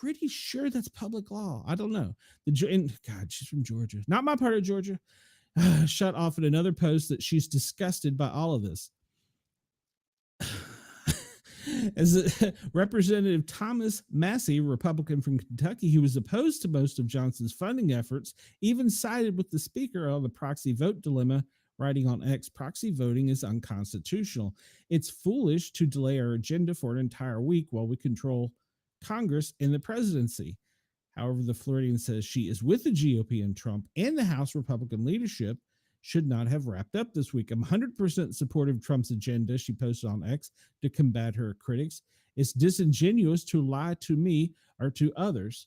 pretty sure that's public law. I don't know. God, she's from Georgia, not my part of Georgia. Shut off in another post that she's disgusted by all of this. As Representative Thomas Massey, Republican from Kentucky, who was opposed to most of Johnson's funding efforts, even sided with the speaker on the proxy vote dilemma, writing on X, proxy voting is unconstitutional. It's foolish to delay our agenda for an entire week while we control Congress and the presidency. However, the Floridian says she is with the GOP and Trump and the House Republican leadership should not have wrapped up this week. I'm 100% supportive of Trump's agenda, she posted on X, to combat her critics. It's disingenuous to lie to me or to others.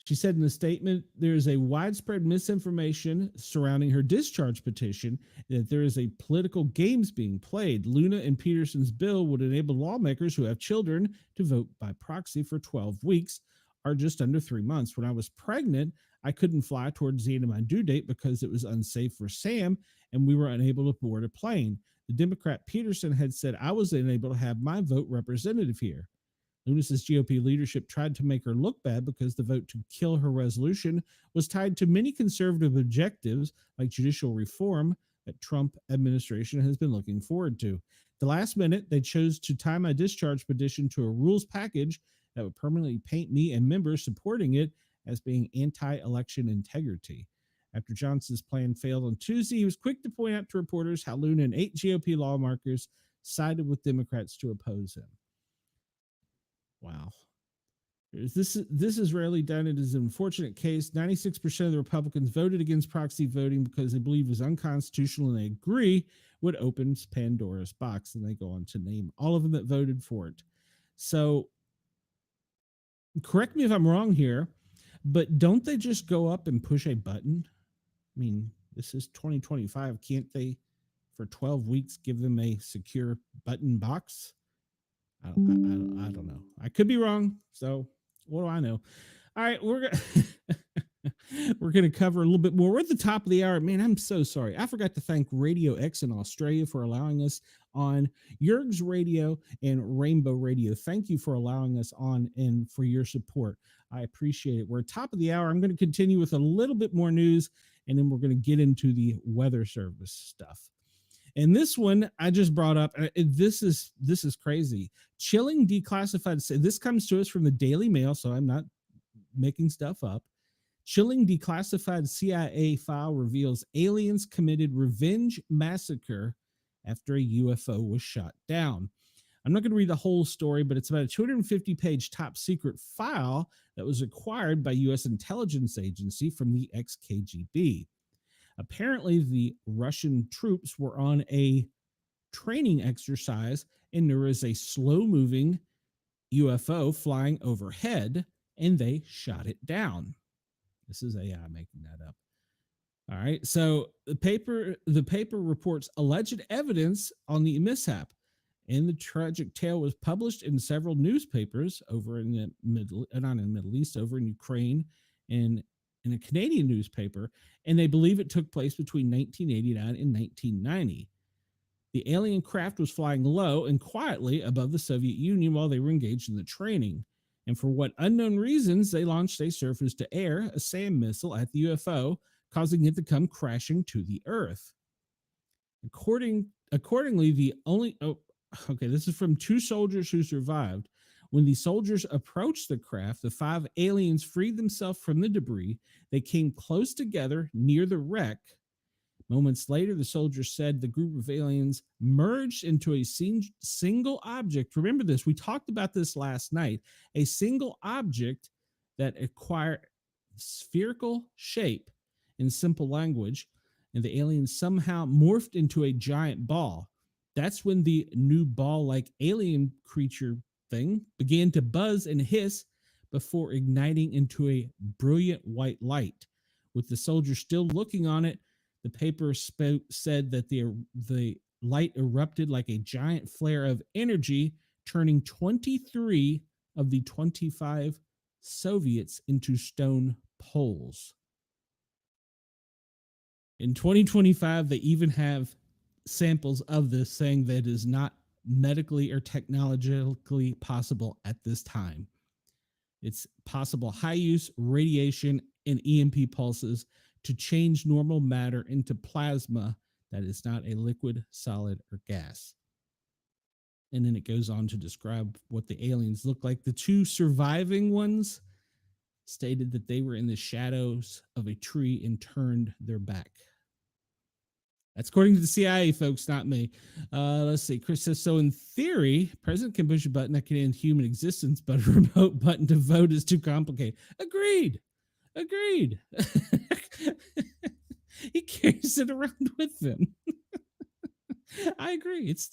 She said in the statement, there is a widespread misinformation surrounding her discharge petition, that there is a political games being played. Luna and Peterson's bill would enable lawmakers who have children to vote by proxy for 12 weeks, or just under 3 months. When I was pregnant, I couldn't fly towards the end of my due date because it was unsafe for Sam, and we were unable to board a plane. The Democrat Peterson had said I was unable to have my vote representative here. Luna's GOP leadership tried to make her look bad because the vote to kill her resolution was tied to many conservative objectives like judicial reform that Trump administration has been looking forward to. At the last minute, they chose to tie my discharge petition to a rules package that would permanently paint me and members supporting it as being anti-election integrity. After Johnson's plan failed on Tuesday, he was quick to point out to reporters how Luna and 8 GOP lawmakers sided with Democrats to oppose him. Wow. This is rarely done. It is an unfortunate case. 96% of the Republicans voted against proxy voting because they believe it was unconstitutional, and they agree would open Pandora's box. And they go on to name all of them that voted for it. So correct me if I'm wrong here, but don't they just go up and push a button? I mean, this is 2025. Can't they, for 12 weeks, give them a secure button box? I don't know. I could be wrong. So what do I know? All right, we're going to cover a little bit more. We're at the top of the hour. Man, I'm so sorry. I forgot to thank Radio X in Australia for allowing us on Yerg's Radio and Rainbow Radio. Thank you for allowing us on and for your support. I appreciate it. We're at top of the hour. I'm going to continue with a little bit more news, and then we're going to get into the weather service stuff. And this one I just brought up. This is crazy. Chilling declassified. This comes to us from the Daily Mail, so I'm not making stuff up. Chilling declassified CIA file reveals aliens committed revenge massacre after a UFO was shot down. I'm not going to read the whole story, but it's about a 250-page top secret file that was acquired by U.S. intelligence agency from the ex-KGB. Apparently, the Russian troops were on a training exercise, and there was a slow-moving UFO flying overhead, and they shot it down. This is AI making that up. All right, so the paper reports alleged evidence on the mishap, and the tragic tale was published in several newspapers over in the Middle East, over in Ukraine, and in a Canadian newspaper, and they believe it took place between 1989 and 1990. The alien craft was flying low and quietly above the Soviet Union while they were engaged in the training. And for what unknown reasons, they launched a surface-to-air, a SAM missile at the UFO, causing it to come crashing to the Earth. Accordingly, this is from 2 soldiers who survived. When the soldiers approached the craft, the 5 aliens freed themselves from the debris. They came close together near the wreck. Moments later, the soldiers said the group of aliens merged into a single object. Remember this, we talked about this last night. A single object that acquired spherical shape in simple language, and the aliens somehow morphed into a giant ball. That's when the new ball-like alien creature thing began to buzz and hiss before igniting into a brilliant white light. With the soldiers still looking on it, the paper said that the light erupted like a giant flare of energy, turning 23 of the 25 Soviets into stone poles. In 2025, they even have samples of this saying that it is not medically or technologically possible at this time. It's possible high use radiation and EMP pulses to change normal matter into plasma that is not a liquid, solid, or gas. And then it goes on to describe what the aliens look like. The two surviving ones stated that they were in the shadows of a tree and turned their back. That's according to the CIA, folks, not me. Let's see. Chris says, so in theory, president can push a button that can end human existence, but a remote button to vote is too complicated. Agreed. He carries it around with him. I agree. It's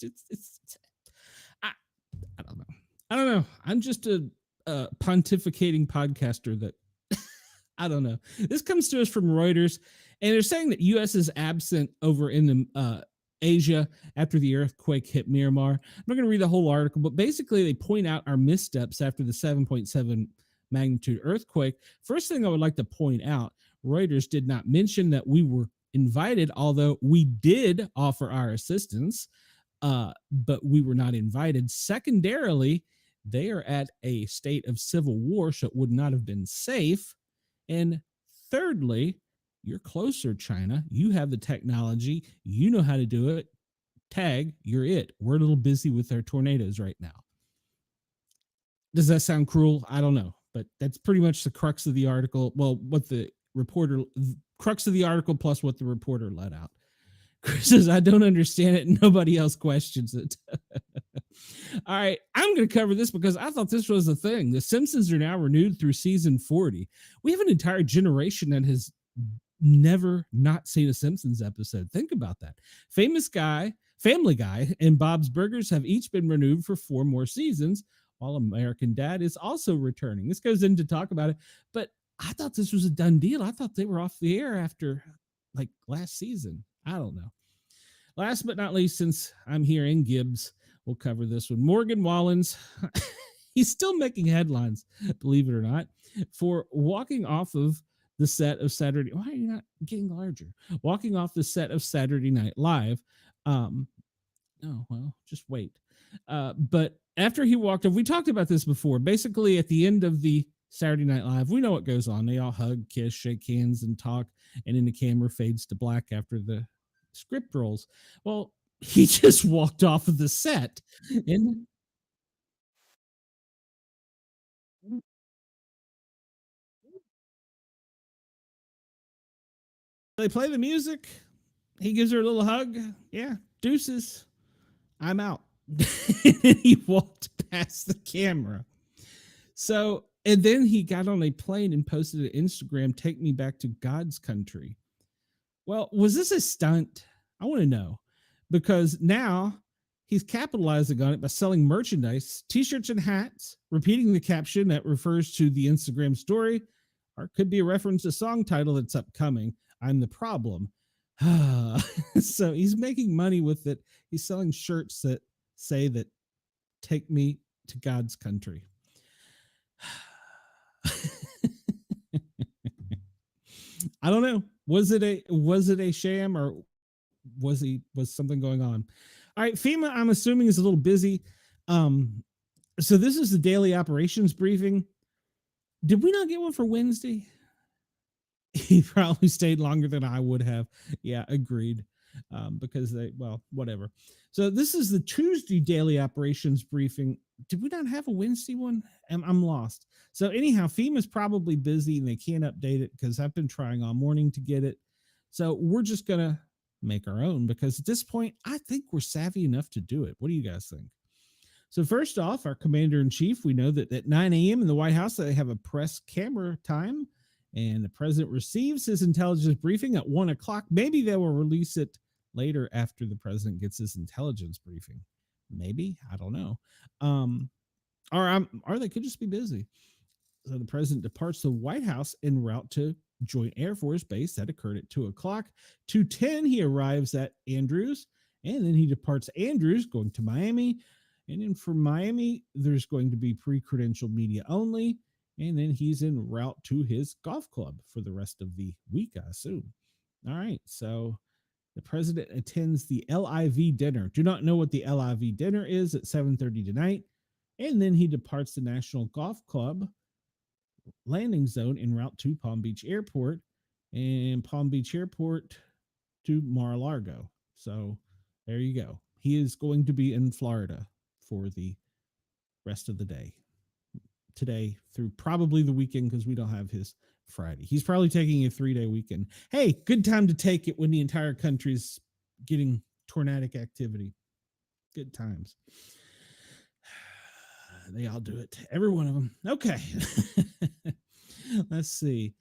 I don't know. I'm just a pontificating podcaster that I don't know. This comes to us from Reuters, and they're saying that U.S. is absent over in Asia after the earthquake hit Myanmar. I'm not going to read the whole article, but basically they point out our missteps after the 7.7 magnitude earthquake. First thing I would like to point out, Reuters did not mention that we were invited, although we did offer our assistance, but we were not invited. Secondarily, they are at a state of civil war, so it would not have been safe. And thirdly, you're closer, China. You have the technology. You know how to do it. Tag, you're it. We're a little busy with our tornadoes right now. Does that sound cruel? I don't know. But that's pretty much the crux of the article. Well, what the reporter, crux of the article plus what the reporter let out. Chris says, I don't understand it. Nobody else questions it. All right. I'm going to cover this because I thought this was a thing. The Simpsons are now renewed through season 40. We have an entire generation that has never not seen a Simpsons episode. Think about that. Famous Guy, Family Guy, and Bob's Burgers have each been renewed for 4 more seasons, while American Dad is also returning. This goes in to talk about it, but I thought this was a done deal. I thought they were off the air after like last season. I don't know. Last but not least, since I'm here in Gibbs, we'll cover this one. Morgan Wallen's, he's still making headlines, believe it or not, for walking off of the set of Saturday. Why are you not getting larger? Walking off the set of Saturday Night Live. Oh, well, just wait. But after he walked off, we talked about this before. Basically, at the end of the Saturday Night Live, we know what goes on. They all hug, kiss, shake hands, and talk, and then the camera fades to black after the script rolls. Well, he just walked off of the set, and they play the music. He gives her a little hug. Yeah, deuces. I'm out. And he walked past the camera. So, and then he got on a plane and posted an Instagram, take me back to God's country. Well, was this a stunt? I want to know, because now he's capitalizing on it by selling merchandise, t-shirts and hats, repeating the caption that refers to the Instagram story, or it could be a reference to a song title that's upcoming. I'm the problem. So he's making money with it. He's selling shirts that say that take me to God's country. I don't know. Was it a sham, or was something going on? All right, FEMA, I'm assuming, is a little busy. So this is the daily operations briefing. Did we not get one for Wednesday? He probably stayed longer than I would have. Yeah, agreed. Because whatever. So this is the Tuesday daily operations briefing. Did we not have a Wednesday one? I'm lost. So anyhow, FEMA's probably busy and they can't update it because I've been trying all morning to get it. So we're just going to make our own, because at this point, I think we're savvy enough to do it. What do you guys think? So first off, our commander in chief, we know that at 9 a.m. in the White House, they have a press camera time, and the president receives his intelligence briefing at 1 o'clock. Maybe they will release it later after the president gets his intelligence briefing. Maybe, I don't know. Or they could just be busy. So the president departs the White House en route to Joint Air Force Base. That occurred at 2 o'clock. 2:10, he arrives at Andrews, and then he departs Andrews, going to Miami. And then from Miami, there's going to be pre-credentialed media only. And then he's en route to his golf club for the rest of the week, I assume. All right, so the president attends the LIV dinner. Do not know what the LIV dinner is at 7:30 tonight. And then he departs the National Golf Club landing zone en route to Palm Beach Airport and Palm Beach Airport to Mar-a-Lago. So there you go. He is going to be in Florida for the rest of the day today through probably the weekend because we don't have his Friday. He's probably taking a 3-day weekend. Hey, good time to take it when the entire country's getting tornadic activity. Good times. They all do it. Every one of them. Okay. Let's see.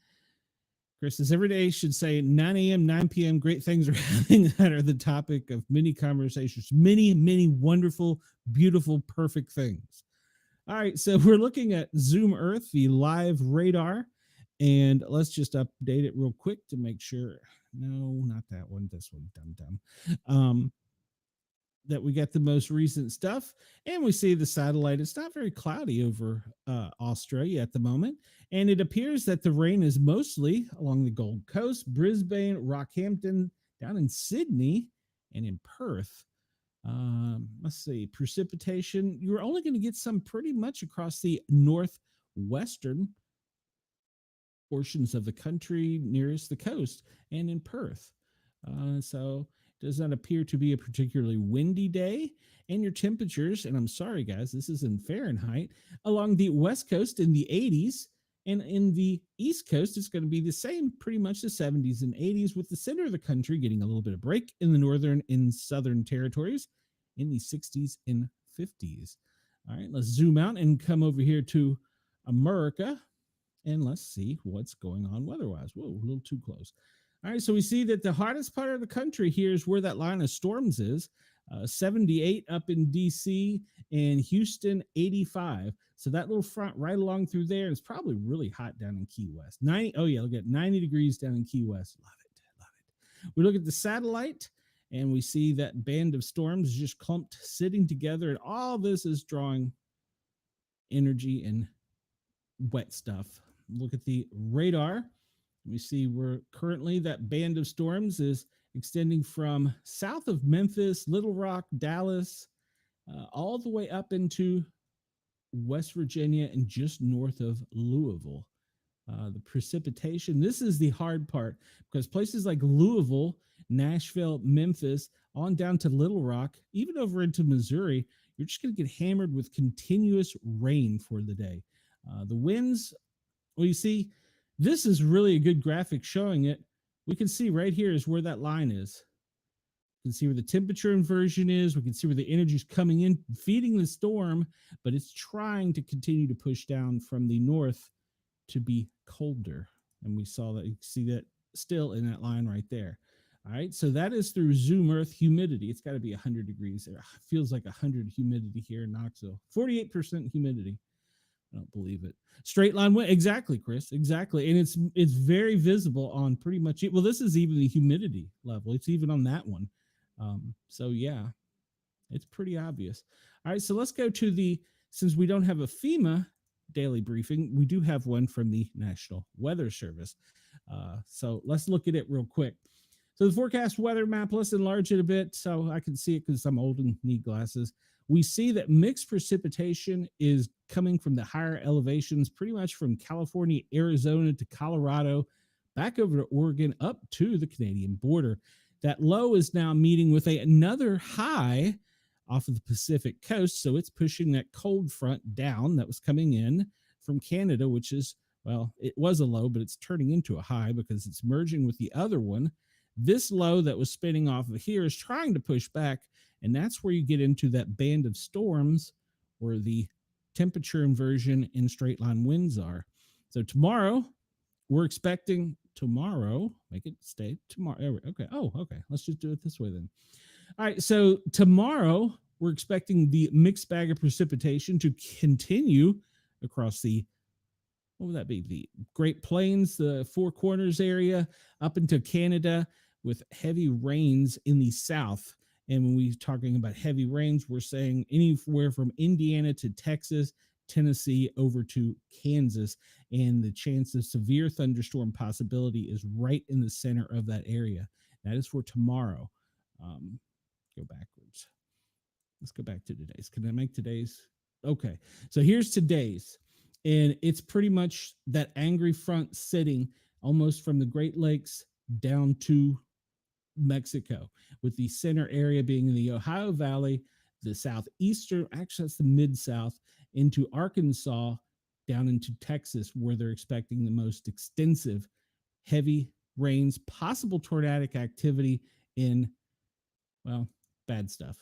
Chris says every day should say 9 a.m., 9 p.m. Great things are happening that are the topic of many conversations. Many, many wonderful, beautiful, perfect things. All right. So we're looking at Zoom Earth, the live radar. And let's just update it real quick to make sure. No, not that one. This one. Dumb. That we get the most recent stuff, and we see the satellite. It's not very cloudy over Australia at the moment, and it appears that the rain is mostly along the Gold Coast, Brisbane, Rockhampton, down in Sydney, and in Perth. Let's see, precipitation. You're only going to get some pretty much across the northwestern portions of the country nearest the coast and in Perth. So does not appear to be a particularly windy day. And your temperatures, and I'm sorry, guys, this is in Fahrenheit, along the West Coast in the 80s. And in the East Coast, it's going to be the same, pretty much the 70s and 80s, with the center of the country getting a little bit of break in the northern and southern territories in the 60s and 50s. All right, let's zoom out and come over here to America. And let's see what's going on weather-wise. Whoa, a little too close. All right, so we see that the hottest part of the country here is where that line of storms is. 78 up in D.C. and Houston, 85. So that little front right along through there is probably really hot down in Key West. 90. Oh, yeah, look at 90 degrees down in Key West. Love it. Love it. We look at the satellite, and we see that band of storms just clumped sitting together. And all this is drawing energy and wet stuff. Look at the radar. We see where currently that band of storms is extending from south of Memphis, Little Rock, Dallas, all the way up into West Virginia and just north of Louisville. The precipitation, this is the hard part because places like Louisville, Nashville, Memphis, on down to Little Rock, even over into Missouri, you're just going to get hammered with continuous rain for the day. The winds, well, you see, this is really a good graphic showing it. We can see right here is where that line is. We can see where the temperature inversion is. We can see where the energy is coming in, feeding the storm, but it's trying to continue to push down from the north to be colder. And we saw that, you can see that still in that line right there. All right, so that is through Zoom Earth humidity. It's got to be 100 degrees. It feels like 100 humidity here in Knoxville. 48% humidity. I don't believe it. Straight line wind. Exactly, Chris. Exactly. And it's very visible on pretty much it. Well, this is even the humidity level. It's even on that one. So yeah, it's pretty obvious. All right, so let's go to the, since we don't have a FEMA daily briefing, we do have one from the National Weather Service. So let's look at it real quick. So the forecast weather map, let's enlarge it a bit so I can see it because I'm old and need glasses. We see that mixed precipitation is coming from the higher elevations, pretty much from California, Arizona to Colorado, back over to Oregon, up to the Canadian border. That low is now meeting with another high off of the Pacific coast, so it's pushing that cold front down that was coming in from Canada, which is, well, it was a low, but it's turning into a high because it's merging with the other one. This low that was spinning off of here is trying to push back, and that's where you get into that band of storms where the temperature inversion and straight line winds are. So tomorrow, we're expecting make it stay tomorrow. Okay. Oh, okay. Let's just do it this way then. All right. So tomorrow, we're expecting the mixed bag of precipitation to continue across the, what would that be? The Great Plains, the Four Corners area, up into Canada, with heavy rains in the south. And when we're talking about heavy rains, we're saying anywhere from Indiana to Texas, Tennessee, over to Kansas. And the chance of severe thunderstorm possibility is right in the center of that area. That is for tomorrow. Go backwards. Let's go back to today's. Can I make today's? Okay. So here's today's. And it's pretty much that angry front sitting almost from the Great Lakes down to Mexico, with the center area being in the Ohio Valley, the southeastern, actually, that's the mid south, into Arkansas, down into Texas, where they're expecting the most extensive heavy rains, possible tornadic activity in, well, bad stuff.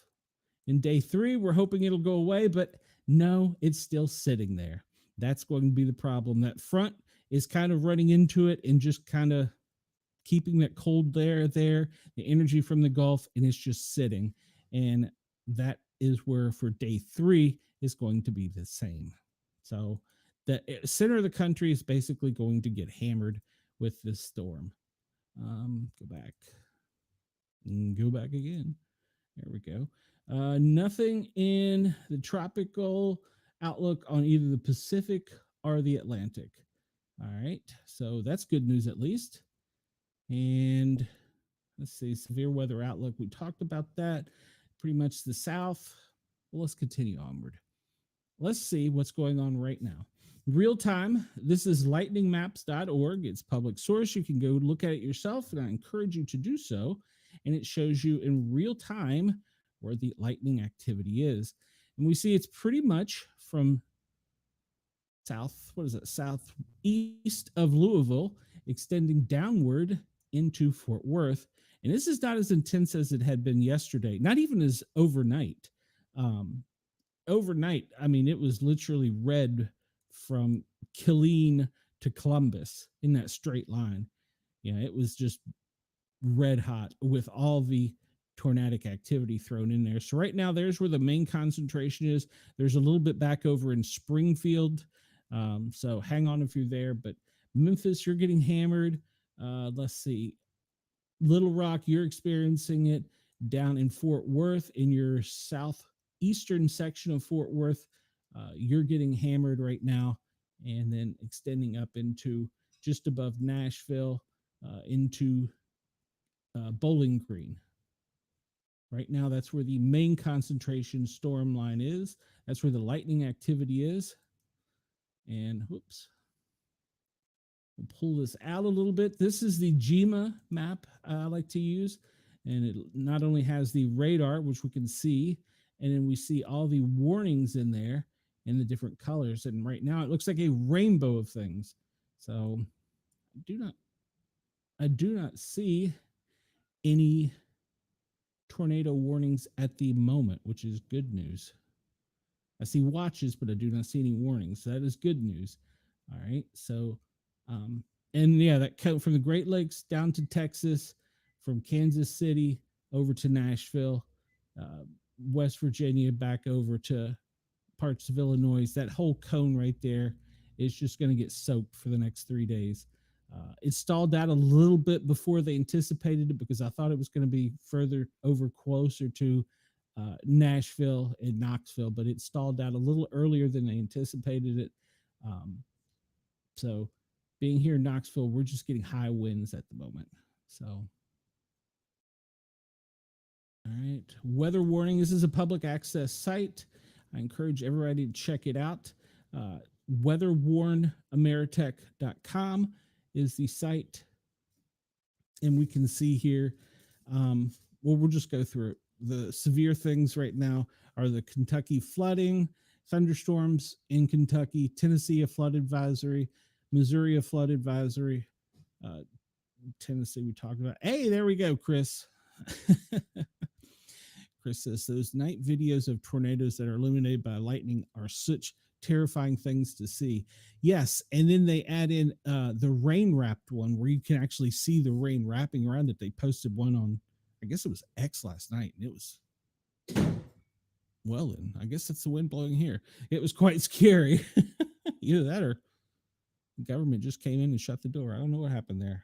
In day 3, we're hoping it'll go away, but no, it's still sitting there. That's going to be the problem. That front is kind of running into it and just kind of keeping that cold air there, the energy from the Gulf, and it's just sitting. And that is where for day 3 is going to be the same. So the center of the country is basically going to get hammered with this storm. Go back. Go back again. There we go. Nothing in the tropical outlook on either the Pacific or the Atlantic. All right. So that's good news at least. And let's see, severe weather outlook. We talked about that. Pretty much the south. Well, let's continue onward. Let's see what's going on right now. Real time. This is lightningmaps.org. It's public source. You can go look at it yourself, and I encourage you to do so. And it shows you in real time where the lightning activity is. And we see it's pretty much from southeast of Louisville, extending downward into Fort Worth. And this is not as intense as it had been yesterday, not even as overnight. Overnight, I mean, it was literally red from Killeen to Columbus in that straight line. Yeah, it was just red hot with all the tornadic activity thrown in there. So right now, there's where the main concentration is. There's a little bit back over in Springfield. So hang on if you're there. But Memphis, you're getting hammered. Let's see. Little Rock, you're experiencing it down in Fort Worth. In your southeastern section of Fort Worth, you're getting hammered right now. And then extending up into just above Nashville, into Bowling Green. Right now, that's where the main concentration storm line is. That's where the lightning activity is. And whoops. We'll pull this out a little bit. This is the GEMA map I like to use. And it not only has the radar, which we can see, and then we see all the warnings in there in the different colors. And right now, it looks like a rainbow of things. So I do not see any tornado warnings at the moment, which is good news. I see watches, but I do not see any warnings. So that is good news. All right. So, and yeah, that came from the Great Lakes down to Texas, from Kansas City over to Nashville, West Virginia, back over to parts of Illinois. That whole cone right there is just going to get soaked for the next 3 days. It stalled out a little bit before they anticipated it, because I thought it was going to be further over closer to Nashville and Knoxville, but it stalled out a little earlier than they anticipated it. So being here in Knoxville, we're just getting high winds at the moment. So, all right. Weather warning. This is a public access site. I encourage everybody to check it out. Weatherwarnameritech.com is the site. And we can see here, well, we'll just go through it. The severe things right now are the Kentucky flooding, thunderstorms in Kentucky, Tennessee, a flood advisory, Missouri, a flood advisory, Tennessee, we talked about. Hey, there we go, Chris. Chris says, those night videos of tornadoes that are illuminated by lightning are such terrifying things to see. Yes, and then they add in the rain wrapped one where you can actually see the rain wrapping around it. They posted one on, I guess it was X last night, and it was, well, then I guess that's the wind blowing here. It was quite scary. Either that or the government just came in and shut the door. I don't know what happened there.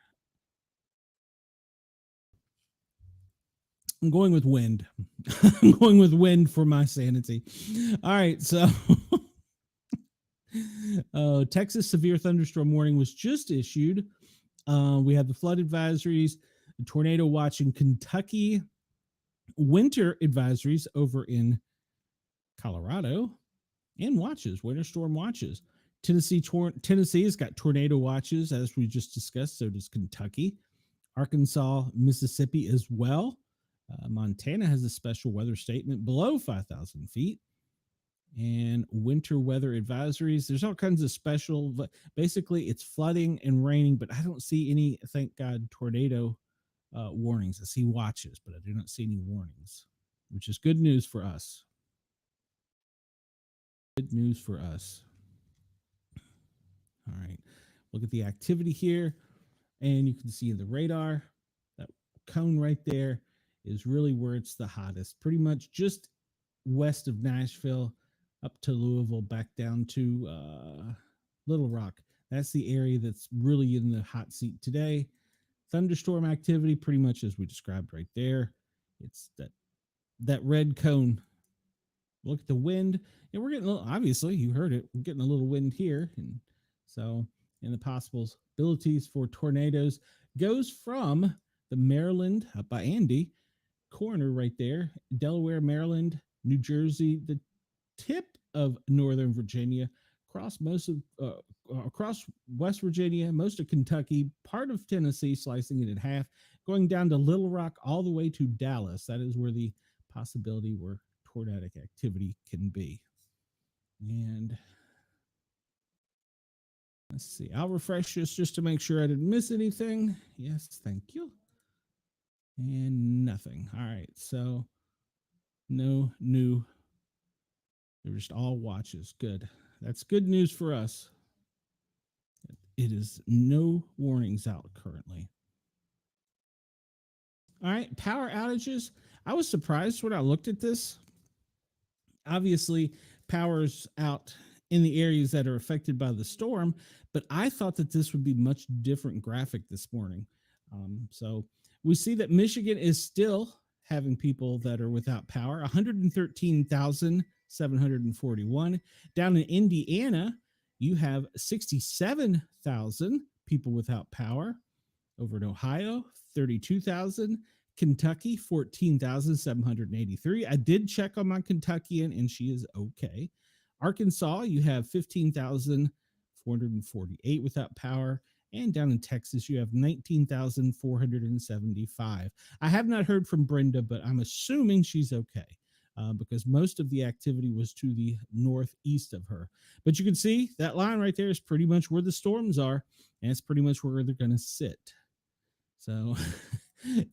I'm going with wind. I'm going with wind for my sanity. All right, so Texas severe thunderstorm warning was just issued. We have the flood advisories, the tornado watch in Kentucky, winter advisories over in Colorado, and watches, winter storm watches. Tennessee has got tornado watches, as we just discussed. So does Kentucky. Arkansas, Mississippi as well. Montana has a special weather statement below 5,000 feet. And winter weather advisories. There's all kinds of special, but basically it's flooding and raining, but I don't see any, thank God, tornado warnings. I see watches, but I do not see any warnings, which is good news for us. Good news for us. All right. Look at the activity here, and you can see the radar. That cone right there is really where it's the hottest, pretty much just west of Nashville up to Louisville, back down to Little Rock. That's the area that's really in the hot seat today. Thunderstorm activity, pretty much as we described right there. It's that red cone. Look at the wind, and we're getting a little, obviously you heard it, we're getting a little wind here, and so and the possibilities for tornadoes goes from the Maryland up by Andy corner right there, Delaware, Maryland, New Jersey, the tip of Northern Virginia, across most of across West Virginia, most of Kentucky, part of Tennessee, slicing it in half, going down to Little Rock all the way to Dallas. That is where the possibility where tornadic activity can be. And let's see, I'll refresh this just to make sure I didn't miss anything. Yes, thank you. And nothing. All right, so no new. They're just all watches. Good. That's good news for us. It is no warnings out currently. All right, power outages. I was surprised when I looked at this. Obviously, power's out in the areas that are affected by the storm, but I thought that this would be much different graphic this morning. So we see that Michigan is still having people that are without power, 113,741. Down in Indiana, you have 67,000 people without power. Over in Ohio, 32,000. Kentucky, 14,783. I did check on my Kentuckian, and she is okay. Arkansas, you have 15,448 without power. And down in Texas, you have 19,475. I have not heard from Brenda, but I'm assuming she's okay because most of the activity was to the northeast of her. But you can see that line right there is pretty much where the storms are, and it's pretty much where they're going to sit. So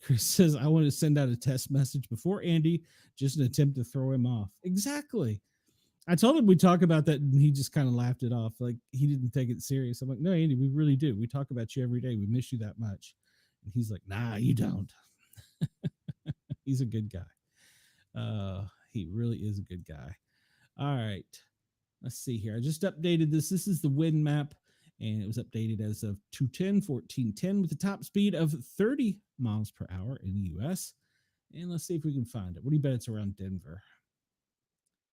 Chris says, I want to send out a test message before Andy, just an attempt to throw him off. Exactly. I told him we'd talk about that, and he just kind of laughed it off. Like, he didn't take it serious. I'm like, no, Andy, we really do. We talk about you every day. We miss you that much. And he's like, nah, you don't. He's a good guy. He really is a good guy. All right. Let's see here. I just updated this. This is the wind map, and it was updated as of 2/10/14/10 with a top speed of 30 miles per hour in the U.S. And let's see if we can find it. What do you bet it's around Denver?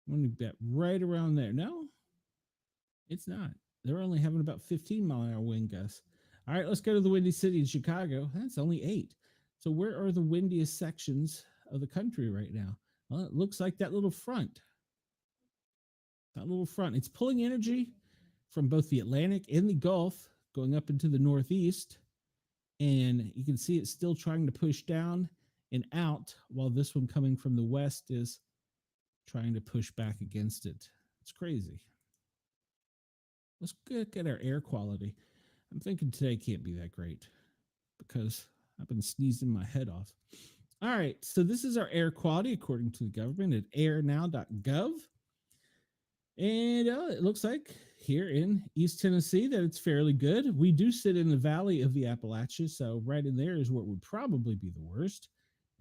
I'm going to bet right around there. No, it's not. They're only having about 15-mile-an-hour wind gusts. All right, let's go to the Windy City in Chicago. That's only 8. So where are the windiest sections of the country right now? Well, it looks like that little front. That little front. It's pulling energy from both the Atlantic and the Gulf going up into the northeast. And you can see it's still trying to push down and out, while this one coming from the west is trying to push back against it. It's crazy. Let's look at our air quality. I'm thinking today can't be that great because I've been sneezing my head off. All right, so this is our air quality according to the government at airnow.gov. And it looks like here in East Tennessee that it's fairly good. We do sit in the valley of the Appalachians, so right in there is what would probably be the worst.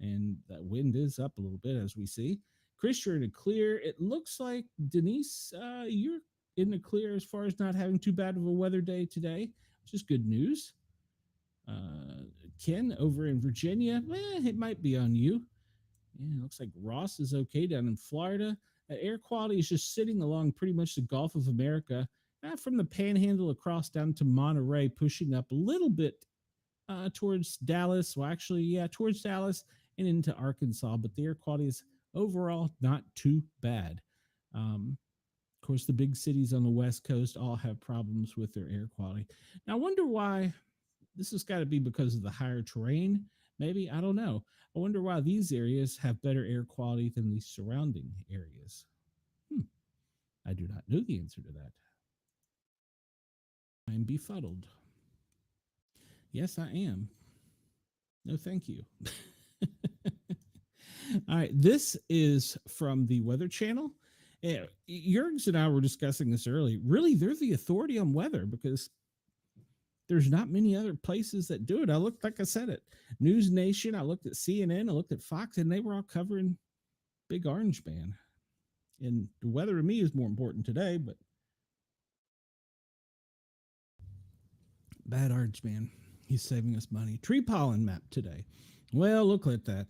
And that wind is up a little bit, as we see. Chris, you're in a clear. It looks like, Denise, you're in the clear as far as not having too bad of a weather day today, which is good news. Ken over in Virginia, it might be on you. Yeah, it looks like Ross is okay down in Florida. Air quality is just sitting along pretty much the Gulf of America, from the Panhandle across down to Monterey, pushing up a little bit towards Dallas. Well, actually, yeah, towards Dallas and into Arkansas. But the air quality is overall not too bad. Of course, the big cities on the West Coast all have problems with their air quality. Now, I wonder why. This has got to be because of the higher terrain. Maybe, I don't know. I wonder why these areas have better air quality than the surrounding areas. I do not know the answer to that. I'm befuddled. Yes, I am. No, thank you. All right, this is from the Weather Channel. Jurgs and I were discussing this early. Really, they're the authority on weather because there's not many other places that do it. I looked, like I said, at News Nation. I looked at CNN. I looked at Fox, and they were all covering Big Orange Man. And the weather to me is more important today, but bad Orange Man. He's saving us money. Tree pollen map today. Well, look at that.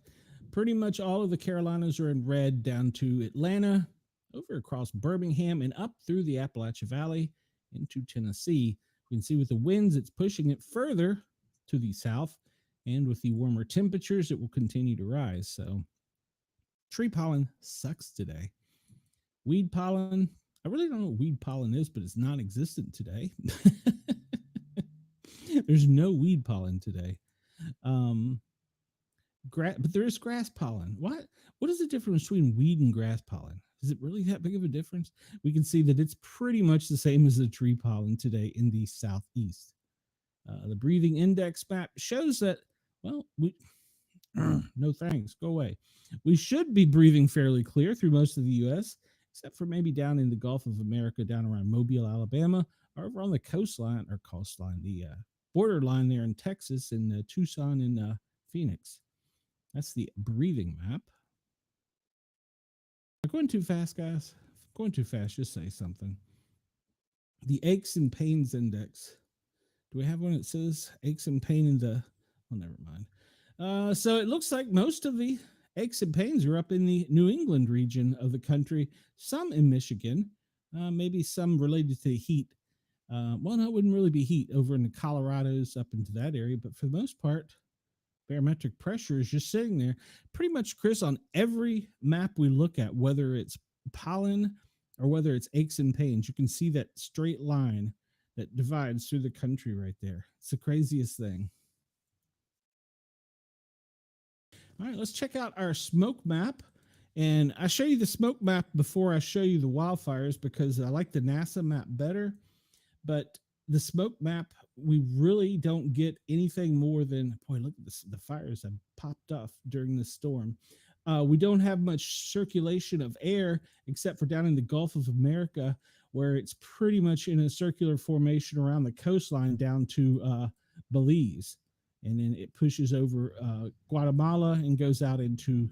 Pretty much all of the Carolinas are in red down to Atlanta, over across Birmingham, and up through the Appalachia Valley into Tennessee. You can see with the winds, it's pushing it further to the south, and with the warmer temperatures, it will continue to rise. So tree pollen sucks today. Weed pollen, I really don't know what weed pollen is, but it's non-existent today. There's no weed pollen today. But there is grass pollen. What is the difference between weed and grass pollen? Is it really that big of a difference? We can see that it's pretty much the same as the tree pollen today in the southeast. The breathing index map shows that, well, no thanks, go away. We should be breathing fairly clear through most of the U.S., except for maybe down in the Gulf of America, down around Mobile, Alabama, or over on the coastline, the borderline there in Texas, in Tucson and Phoenix. That's the breathing map. Am I going too fast, guys? If I'm going too fast, just say something. The aches and pains index. Do we have one that says aches and pain in the... Oh, never mind. So it looks like most of the aches and pains are up in the New England region of the country. Some in Michigan. Maybe some related to the heat. Well, no, it wouldn't really be heat over in the Colorados up into that area. But for the most part, barometric pressure is just sitting there. Pretty much, Chris, on every map we look at, whether it's pollen or whether it's aches and pains, you can see that straight line that divides through the country right there. It's the craziest thing. All right, let's check out our smoke map. And I show you the smoke map before I show you the wildfires because I like the NASA map better. But the smoke map, we really don't get anything more than, boy, look at this, the fires have popped off during the storm. We don't have much circulation of air except for down in the Gulf of America, where it's pretty much in a circular formation around the coastline down to Belize. And then it pushes over Guatemala and goes out into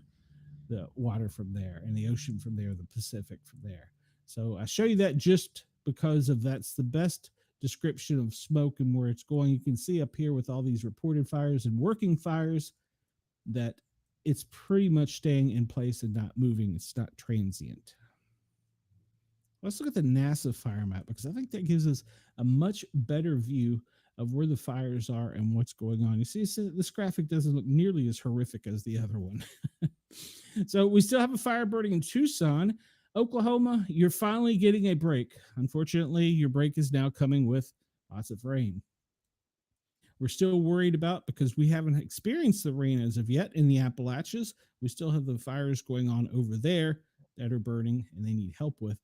the water from there and the ocean from there, the Pacific from there. So I show you that just because of that's the best description of smoke and where it's going. You can see up here with all these reported fires and working fires that it's pretty much staying in place and not moving. It's not transient. Let's look at the NASA fire map because I think that gives us a much better view of where the fires are and what's going on. You see, this graphic doesn't look nearly as horrific as the other one. So we still have a fire burning in Tucson. Oklahoma, you're finally getting a break. Unfortunately, your break is now coming with lots of rain. We're still worried about, because we haven't experienced the rain as of yet in the Appalachians, we still have the fires going on over there that are burning and they need help with.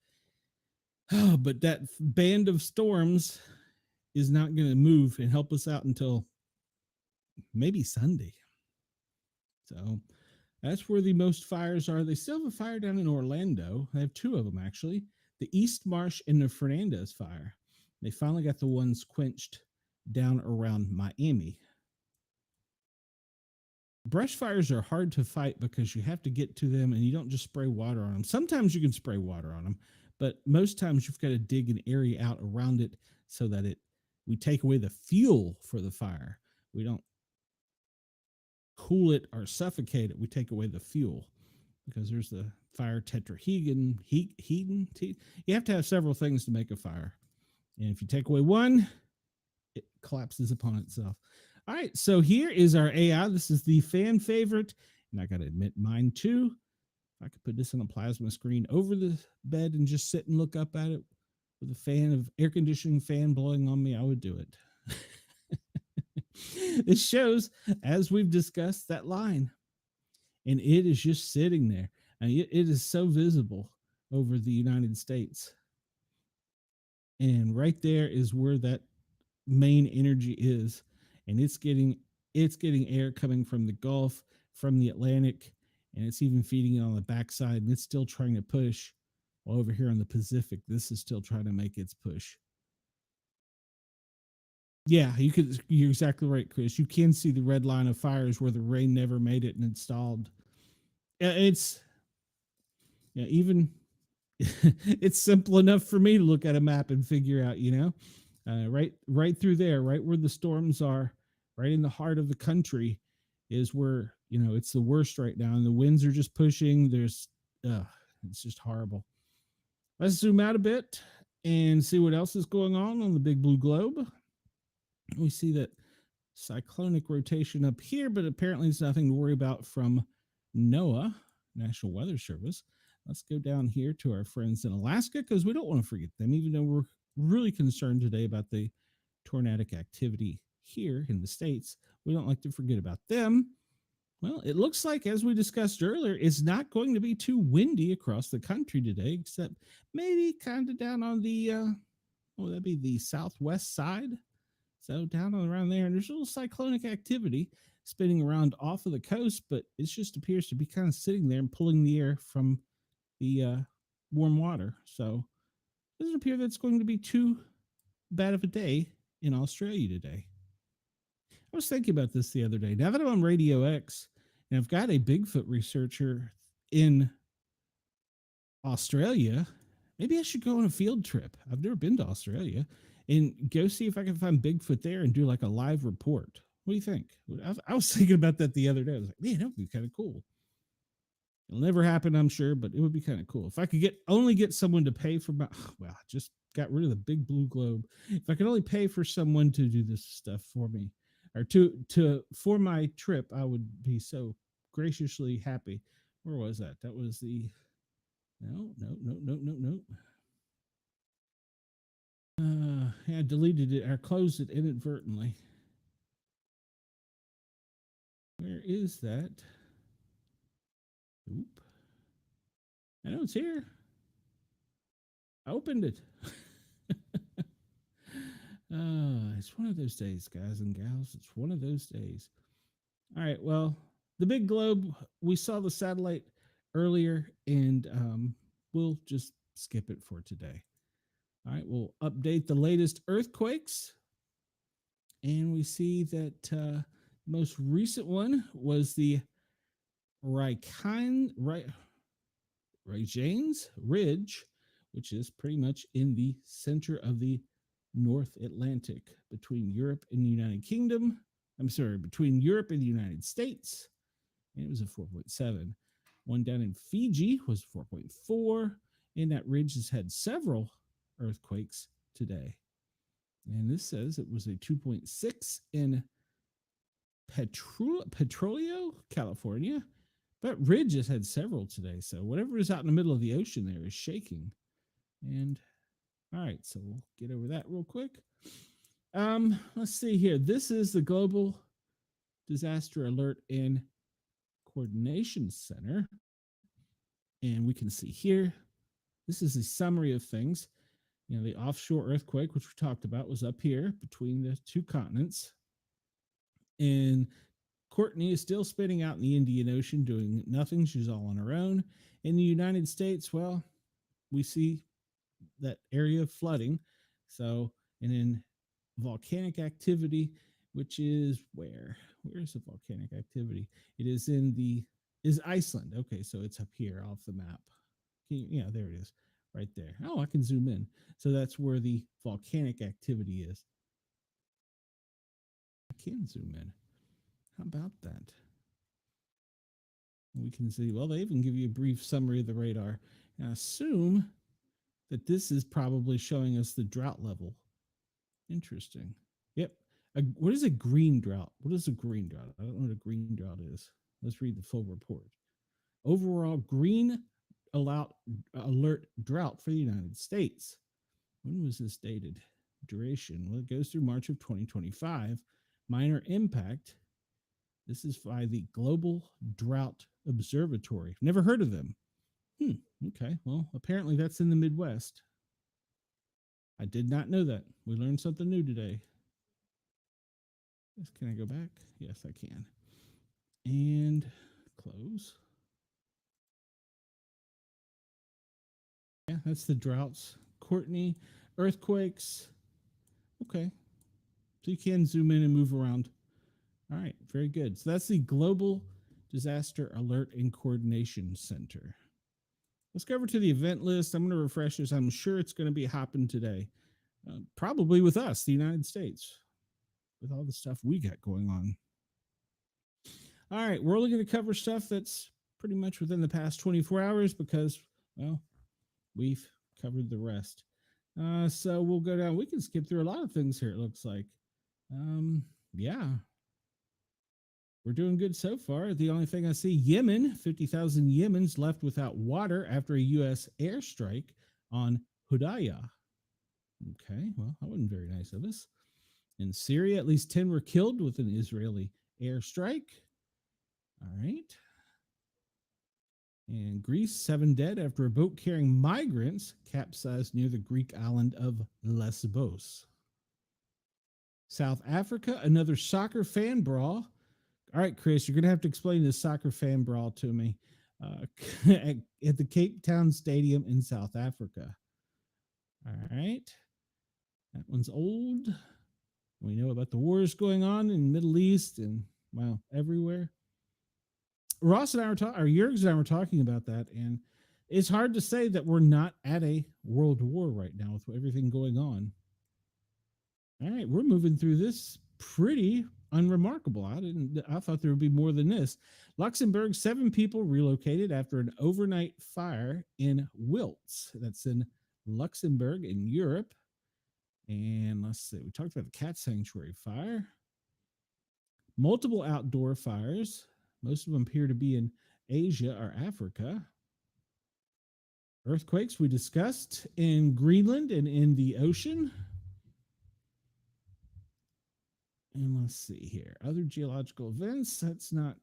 Oh, but that band of storms is not going to move and help us out until maybe Sunday. So that's where the most fires are. They still have a fire down in Orlando. I have two of them, actually. The East Marsh and the Fernandez fire. They finally got the ones quenched down around Miami. Brush fires are hard to fight because you have to get to them and you don't just spray water on them. Sometimes you can spray water on them, but most times you've got to dig an area out around it so that we take away the fuel for the fire. We don't cool it or suffocate it. We take away the fuel because there's the fire tetrahedron. You have to have several things to make a fire. And if you take away one, it collapses upon itself. All right, so here is our AI. This is the fan favorite, and I got to admit mine too. I could put this on a plasma screen over the bed and just sit and look up at it with a fan of air conditioning fan blowing on me, I would do it. It shows, as we've discussed, that line, and it is just sitting there. And it is so visible over the United States. And right there is where that main energy is, and it's getting air coming from the Gulf, from the Atlantic, and it's even feeding it on the backside, and it's still trying to push. While over here on the Pacific, this is still trying to make its push. Yeah, you're exactly right, Chris. You can see the red line of fires where the rain never made it and it stalled. It's yeah, even it's simple enough for me to look at a map and figure out, right through there, right where the storms are, right in the heart of the country, is where it's the worst right now, and the winds are just pushing. It's just horrible. Let's zoom out a bit and see what else is going on the big blue globe. We see that cyclonic rotation up here, but apparently it's nothing to worry about from NOAA, National Weather Service. Let's go down here to our friends in Alaska, because we don't want to forget them, even though we're really concerned today about the tornadic activity here in the States. We don't like to forget about them. Well, it looks like, as we discussed earlier, it's not going to be too windy across the country today, except maybe kind of down on that'd be the southwest side. So down on around there, and there's a little cyclonic activity spinning around off of the coast, but it just appears to be kind of sitting there and pulling the air from the warm water. So it doesn't appear that's going to be too bad of a day in Australia today. I was thinking about this the other day. Now that I'm on Radio X, and I've got a Bigfoot researcher in Australia, maybe I should go on a field trip. I've never been to Australia, and go see if I can find Bigfoot there and do like a live report. What do you think? I was thinking about that the other day. I was like, man, that would be kind of cool. It'll never happen, I'm sure, but it would be kind of cool. If I could only get someone to pay for I just got rid of the big blue globe. If I could only pay for someone to do this stuff for me, or for my trip, I would be so graciously happy. Where was that? That was the no. I deleted it or closed it inadvertently. Where is that? Oop. I know it's here. I opened it. It's one of those days, guys and gals. It's one of those days. All right. Well, the big globe, we saw the satellite earlier, and we'll just skip it for today. All right. We'll update the latest earthquakes. And we see that most recent one was the Rajanes Ridge, which is pretty much in the center of the North Atlantic between Europe and the United Kingdom. Between Europe and the United States. And it was a 4.7. One down in Fiji was 4.4. And that ridge has had several earthquakes today. And this says it was a 2.6 in Petrolio, California. But ridge has had several today. So whatever is out in the middle of the ocean there is shaking. And all right, so we'll get over that real quick. Let's see here. This is the Global Disaster Alert and Coordination Center. And we can see here, this is a summary of things. The offshore earthquake, which we talked about, was up here between the two continents. And Courtney is still spinning out in the Indian Ocean, doing nothing. She's all on her own. In the United States, well, we see that area flooding. So, and then volcanic activity, which is where's the volcanic activity? It is is Iceland. Okay, so it's up here off the map. There it is, right there. Oh, I can zoom in. So that's where the volcanic activity is. I can zoom in. How about that? We can see, well, they even give you a brief summary of the radar. And I assume that this is probably showing us the drought level. Interesting. Yep. What is a green drought? What is a green drought? I don't know what a green drought is. Let's read the full report. overall green alert drought for the United States. When was this dated? Duration. Well, it goes through March of 2025. Minor impact. This is by the Global Drought Observatory. Never heard of them. Okay. Well, apparently that's in the Midwest. I did not know that. We learned something new today. Can I go back? Yes, I can. And close. Yeah, that's the droughts. Courtney, earthquakes. Okay. So you can zoom in and move around. All right, very good. So that's the Global Disaster Alert and Coordination Center. Let's go over to the event list. I'm going to refresh this. I'm sure it's going to be hopping today. Probably with us, the United States, with all the stuff we got going on. All right, we're only going to cover stuff that's pretty much within the past 24 hours because, well, we've covered the rest. So we'll go down. We can skip through a lot of things here, it looks like. Yeah. We're doing good so far. The only thing I see, Yemen, 50,000 Yemens left without water after a U.S. airstrike on Hudaydah. Okay, well, that wasn't very nice of us. In Syria, at least 10 were killed with an Israeli airstrike. All right. And Greece, 7 dead after a boat carrying migrants capsized near the Greek island of Lesbos. South Africa, another soccer fan brawl. All right, Chris, you're going to have to explain this soccer fan brawl to me at the Cape Town Stadium in South Africa. All right. That one's old. We know about the wars going on in the Middle East and, well, everywhere. Ross and I were talking, or Jurgs and I were talking about that, and it's hard to say that we're not at a world war right now with everything going on. All right, we're moving through this pretty unremarkable. I thought there would be more than this. Luxembourg, 7 people relocated after an overnight fire in Wiltz. That's in Luxembourg in Europe. And let's see, we talked about the cat sanctuary fire. Multiple outdoor fires. Most of them appear to be in Asia or Africa. Earthquakes we discussed in Greenland and in the ocean. And let's see here. Other geological events. That's not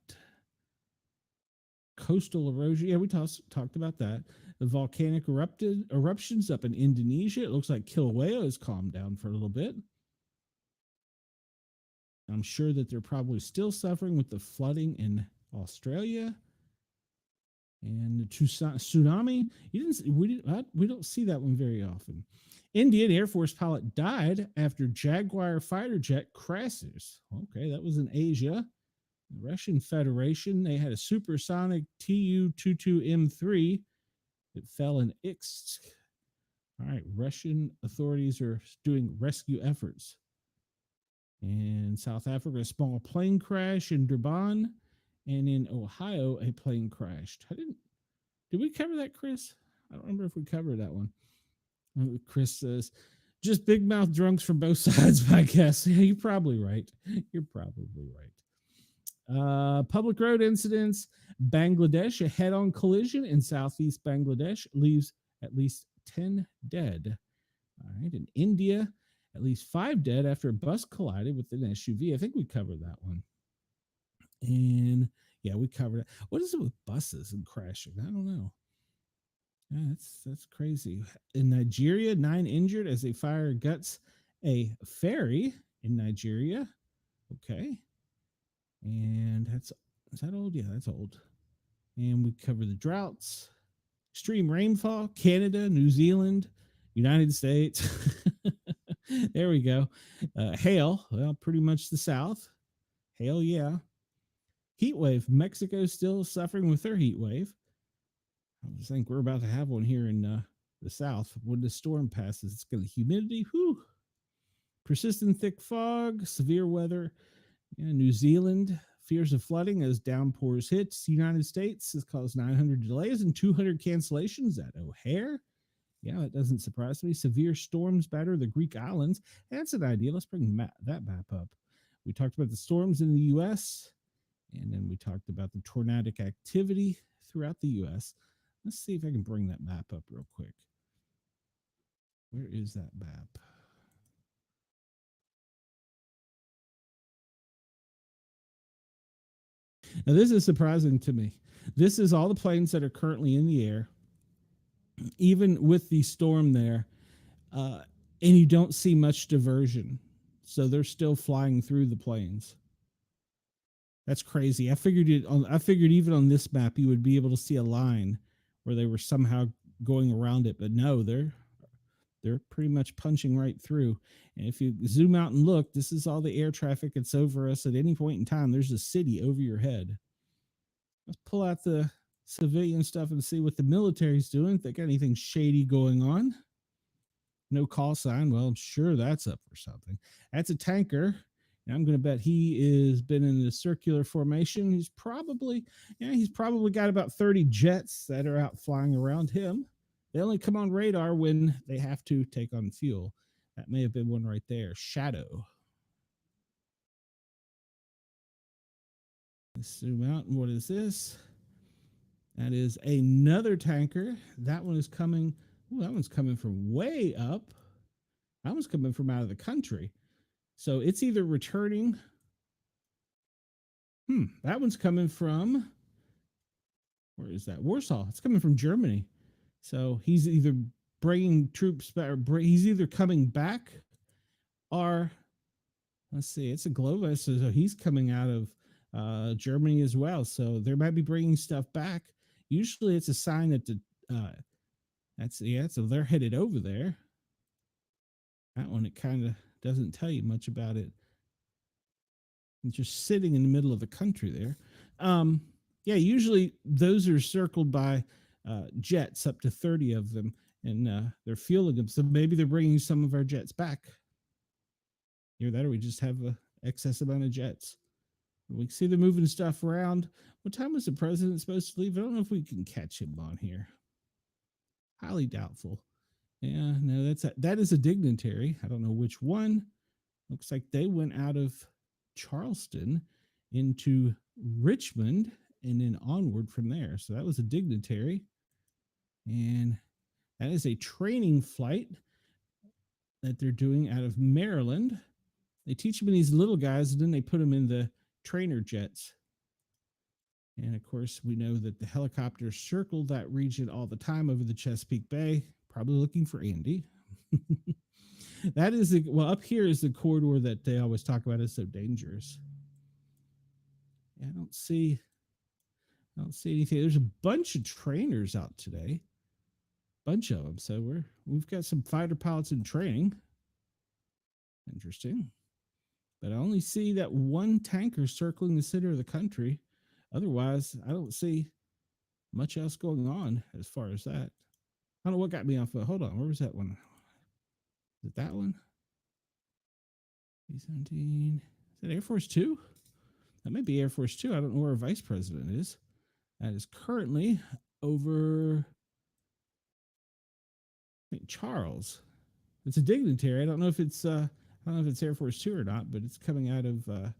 coastal erosion. Yeah, we talked about that. The volcanic eruptions up in Indonesia. It looks like Kilauea has calmed down for a little bit. I'm sure that they're probably still suffering with the flooding in Australia. And the tsunami. We don't see that one very often. Indian Air Force pilot died after Jaguar fighter jet crashes. Okay, that was in Asia. The Russian Federation, they had a supersonic Tu-22M3 that fell in Ikst. All right, Russian authorities are doing rescue efforts. In South Africa, a small plane crash in Durban, and in Ohio, a plane crashed. Did we cover that, Chris? I don't remember if we covered that one. Chris says, just big mouth drunks from both sides, I guess. Yeah, you're probably right. You're probably right. Public road incidents. Bangladesh, a head-on collision in southeast Bangladesh leaves at least 10 dead. All right. In India, at least 5 dead after a bus collided with an SUV. I think we covered that one. And yeah, we covered it. What is it with buses and crashing? I don't know. Yeah, that's crazy. In Nigeria, 9 injured as a fire guts a ferry in Nigeria. Okay. And is that old? Yeah, that's old. And we cover the droughts, extreme rainfall, Canada, New Zealand, United States. There we go. Hail, well, pretty much the South. Hail, yeah. Heat wave. Mexico still suffering with their heat wave. I think we're about to have one here in the South. When the storm passes, it's going to humidity. Whew. Persistent thick fog, severe weather. Yeah, New Zealand, fears of flooding as downpours hit. The United States has caused 900 delays and 200 cancellations at O'Hare. Yeah, that doesn't surprise me. Severe storms batter the Greek islands. That's an idea. Let's bring that map up. We talked about the storms in the U.S., and then we talked about the tornadic activity throughout the U.S. Let's see if I can bring that map up real quick. Where is that map? Now, this is surprising to me. This is all the planes that are currently in the air, even with the storm there, and you don't see much diversion. So they're still flying through the planes. That's crazy. I figured even on this map you would be able to see a line where they were somehow going around it, but no, they're pretty much punching right through. And if you zoom out and look, this is all the air traffic that's over us at any point in time. There's a city over your head. Let's pull out the civilian stuff and see what the military's doing. If they got anything shady going on. No call sign. Well, I'm sure that's up for something. That's a tanker. And I'm going to bet he is been in the circular formation. He's probably got about 30 jets that are out flying around him. They only come on radar when they have to take on fuel. That may have been one right there. Shadow. Let's zoom out. And what is this? That is another tanker. That one is coming. Ooh, that one's coming from way up. That one's coming from out of the country. So it's either returning. That one's coming from. Where is that? Warsaw. It's coming from Germany. So he's either bringing troops back, or he's either coming back, or let's see, it's a Globus, so he's coming out of Germany as well. So they might be bringing stuff back. Usually, it's a sign that so they're headed over there. That one, it kind of doesn't tell you much about it. It's just sitting in the middle of the country there. Usually those are circled by jets, up to 30 of them, and they're fueling them. So maybe they're bringing some of our jets back. Either that, or we just have an excess amount of jets. We can see they're moving stuff around. What time was the president supposed to leave? I don't know if we can catch him on here. Highly doubtful. Yeah, no, that is a dignitary. I don't know which one. Looks like they went out of Charleston into Richmond and then onward from there. So that was a dignitary. And that is a training flight that they're doing out of Maryland. They teach them in these little guys, and then they put them in the trainer jets. And of course, we know that the helicopters circle that region all the time over the Chesapeake Bay, probably looking for Andy. That is up here is the corridor that they always talk about as so dangerous. I don't see anything. There's a bunch of trainers out today. Bunch of them. So we've got some fighter pilots in training. Interesting. But I only see that one tanker circling the center of the country. Otherwise, I don't see much else going on as far as that. I don't know what got me off. Hold on. Where was that one? Is it that one? B-17. Is that Air Force Two? That may be Air Force Two. I don't know where our vice president is. That is currently over Charles. It's a dignitary. I don't know if it's Air Force Two or not, but it's coming out of what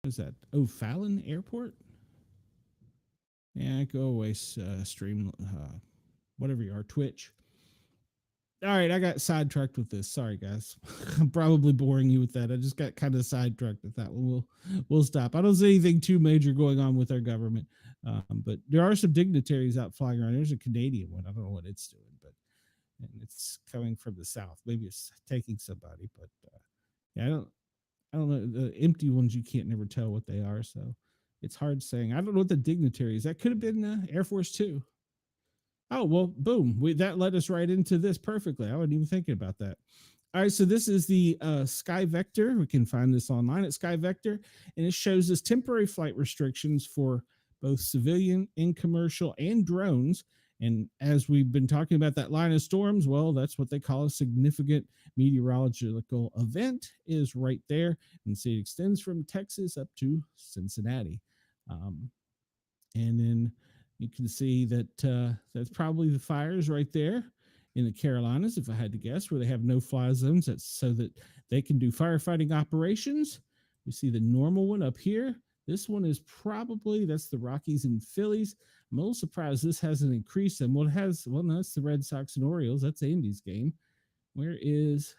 is that? O'Fallon Airport? Yeah, go away, stream, whatever you are, Twitch. All right, I got sidetracked with this. Sorry, guys. I'm probably boring you with that. I just got kind of sidetracked with that one. We'll stop. I don't see anything too major going on with our government, but there are some dignitaries out flying around. There's a Canadian one. I don't know what it's doing, and it's coming from the south. Maybe it's taking somebody, but yeah, I don't know. The empty ones, you can't never tell what they are, so it's hard saying. I don't know what the dignitary is. That could have been Air Force Two. Oh, well, boom. That led us right into this perfectly. I wasn't even thinking about that. All right, so this is the Sky Vector. We can find this online at Sky Vector, and it shows us temporary flight restrictions for both civilian and commercial and drones. And as we've been talking about that line of storms, well, that's what they call a significant meteorological event is right there. And see, it extends from Texas up to Cincinnati. And then you can see that that's probably the fires right there in the Carolinas, if I had to guess, where they have no-fly zones. That's so that they can do firefighting operations. We see the normal one up here. This one is probably, that's the Rockies and Phillies. I'm a little surprised this hasn't increased them. Well, it has, well, no, it's the Red Sox and Orioles. That's the Indies game. Where is,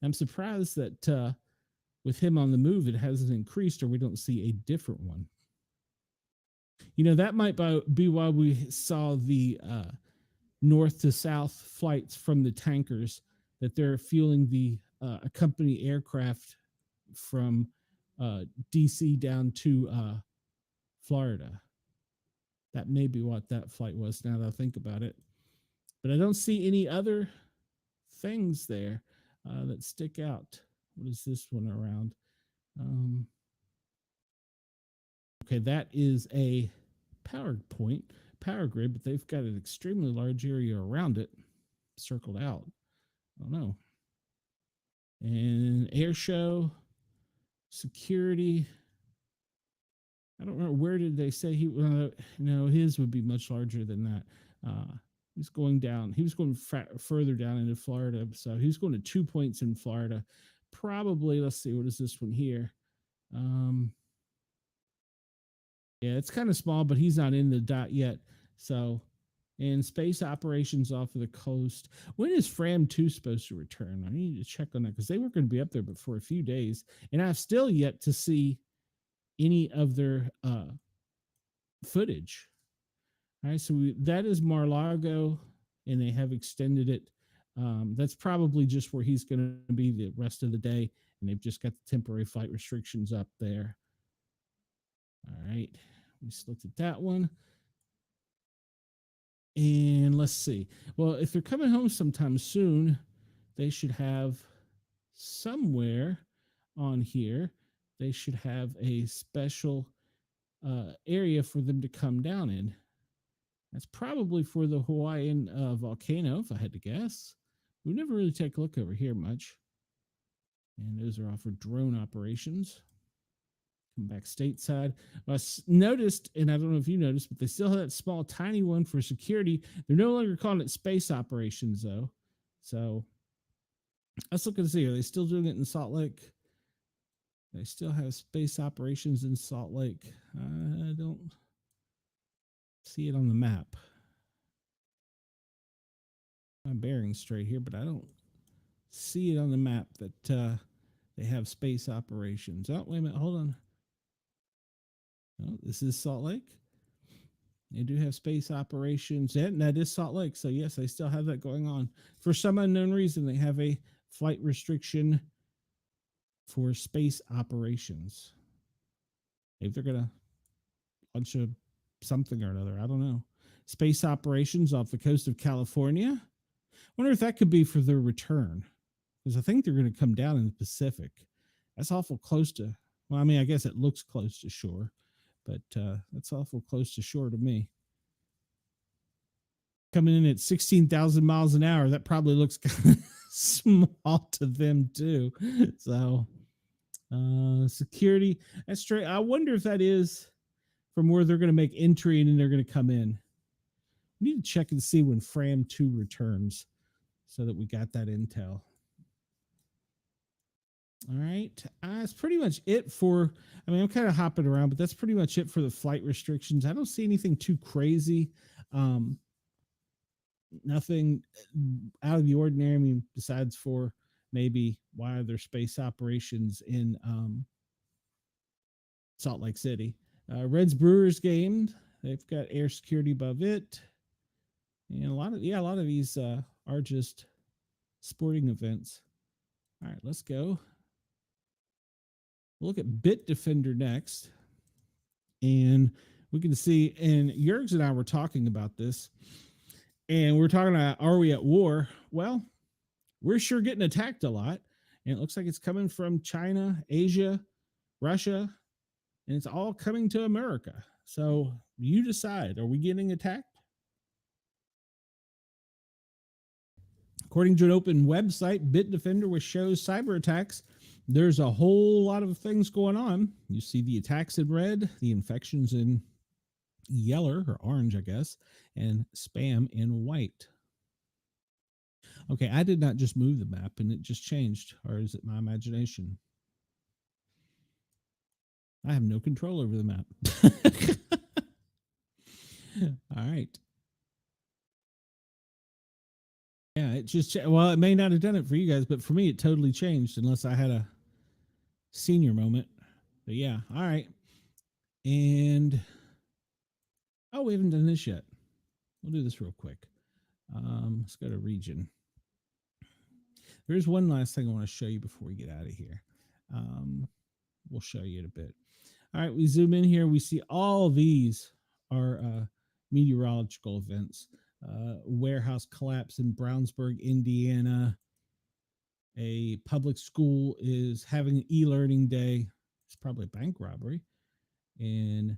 I'm surprised that with him on the move, it hasn't increased or we don't see a different one. You know, that might be why we saw the north to south flights from the tankers, that they're fueling the accompany aircraft from DC down to Florida. That may be what that flight was now that I think about it. But I don't see any other things there that stick out. What is this one around? Okay, that is a power grid, but they've got an extremely large area around it circled out. I don't know. And air show, security. I don't remember, where did they say he? No, his would be much larger than that. He's going down. He was going further down into Florida, so he's going to 2 points in Florida. Probably. Let's see. What is this one here? Yeah, it's kind of small, but he's not in the dot yet. So, and space operations off of the coast. When is Fram 2 supposed to return? I need to check on that because they were going to be up there but for a few days, and I've still yet to see any of their footage. All right, so that is Mar-Lago, and they have extended it. That's probably just where he's going to be the rest of the day, and they've just got the temporary flight restrictions up there. All right, we just looked at that one. And let's see. Well, if they're coming home sometime soon, they should have somewhere on here, they should have a special area for them to come down in. That's probably for the Hawaiian volcano, if I had to guess. We never really take a look over here much. And those are all for drone operations. Come back stateside. I noticed, and I don't know if you noticed, but they still have that small, tiny one for security. They're no longer calling it space operations, though. So let's look and see. Are they still doing it in Salt Lake? They still have space operations in Salt Lake. I don't see it on the map. I'm bearing straight here, but I don't see it on the map that they have space operations. Oh, wait a minute. Hold on. Oh, this is Salt Lake. They do have space operations. And that is Salt Lake. So, yes, they still have that going on. For some unknown reason, they have a flight restriction for space operations. If they're going to launch a something or another, I don't know. Space operations off the coast of California. I wonder if that could be for their return, because I think they're going to come down in the Pacific. That's awful close to, well, I mean, I guess it looks close to shore, but that's awful close to shore to me. Coming in at 16,000 miles an hour, that probably looks kind of small to them too. So security, that's straight. I wonder if that is from where they're going to make entry and then they're going to come in. We need to check and see when Fram 2 returns so that we got that intel. All right. That's pretty much it for, I mean, I'm kind of hopping around, but that's pretty much it for the flight restrictions. I don't see anything too crazy. Nothing out of the ordinary. I mean, besides for maybe why are there space operations in Salt Lake City. Reds Brewers game. They've got air security above it. And a lot of these are just sporting events. All right, let's go. We'll look at Bit Defender next. And we can see, and Jurgs and I were talking about this, and we're talking about, are we at war? Well, we're sure getting attacked a lot. And it looks like it's coming from China, Asia, Russia, and it's all coming to America. So you decide, are we getting attacked? According to an open website, Bitdefender, which shows cyber attacks, there's a whole lot of things going on. You see the attacks in red, the infections in yellow or orange, I guess, and spam in white. Okay, I did not just move the map and it just changed, or is it my imagination? I have no control over the map. All right. Yeah, it just well, it may not have done it for you guys, but for me, it totally changed. Unless I had a senior moment. But yeah, all right. And oh, we haven't done this yet. We'll do this real quick. Let's go to region. There's one last thing I want to show you before we get out of here. We'll show you in a bit. All right, we zoom in here. We see all these are meteorological events. Warehouse collapse in Brownsburg, Indiana. A public school is having an e-learning day. It's probably a bank robbery. And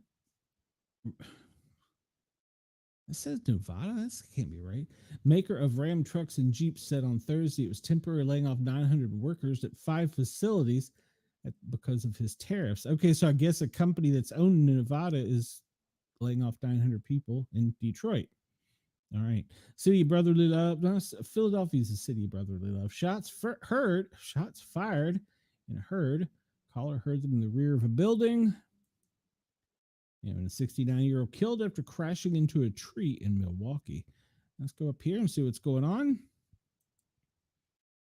it says Nevada. That can't be right. Maker of Ram trucks and Jeeps said on Thursday it was temporarily laying off 900 workers at 5 facilities because of his tariffs. Okay, so I guess a company that's owned in Nevada is laying off 900 people in Detroit. All right. City of brotherly love. No, Philadelphia's a city of brotherly love. Shots fired in a herd. Caller heard them in the rear of a building. And a 69-year-old killed after crashing into a tree in Milwaukee. Let's go up here and see what's going on.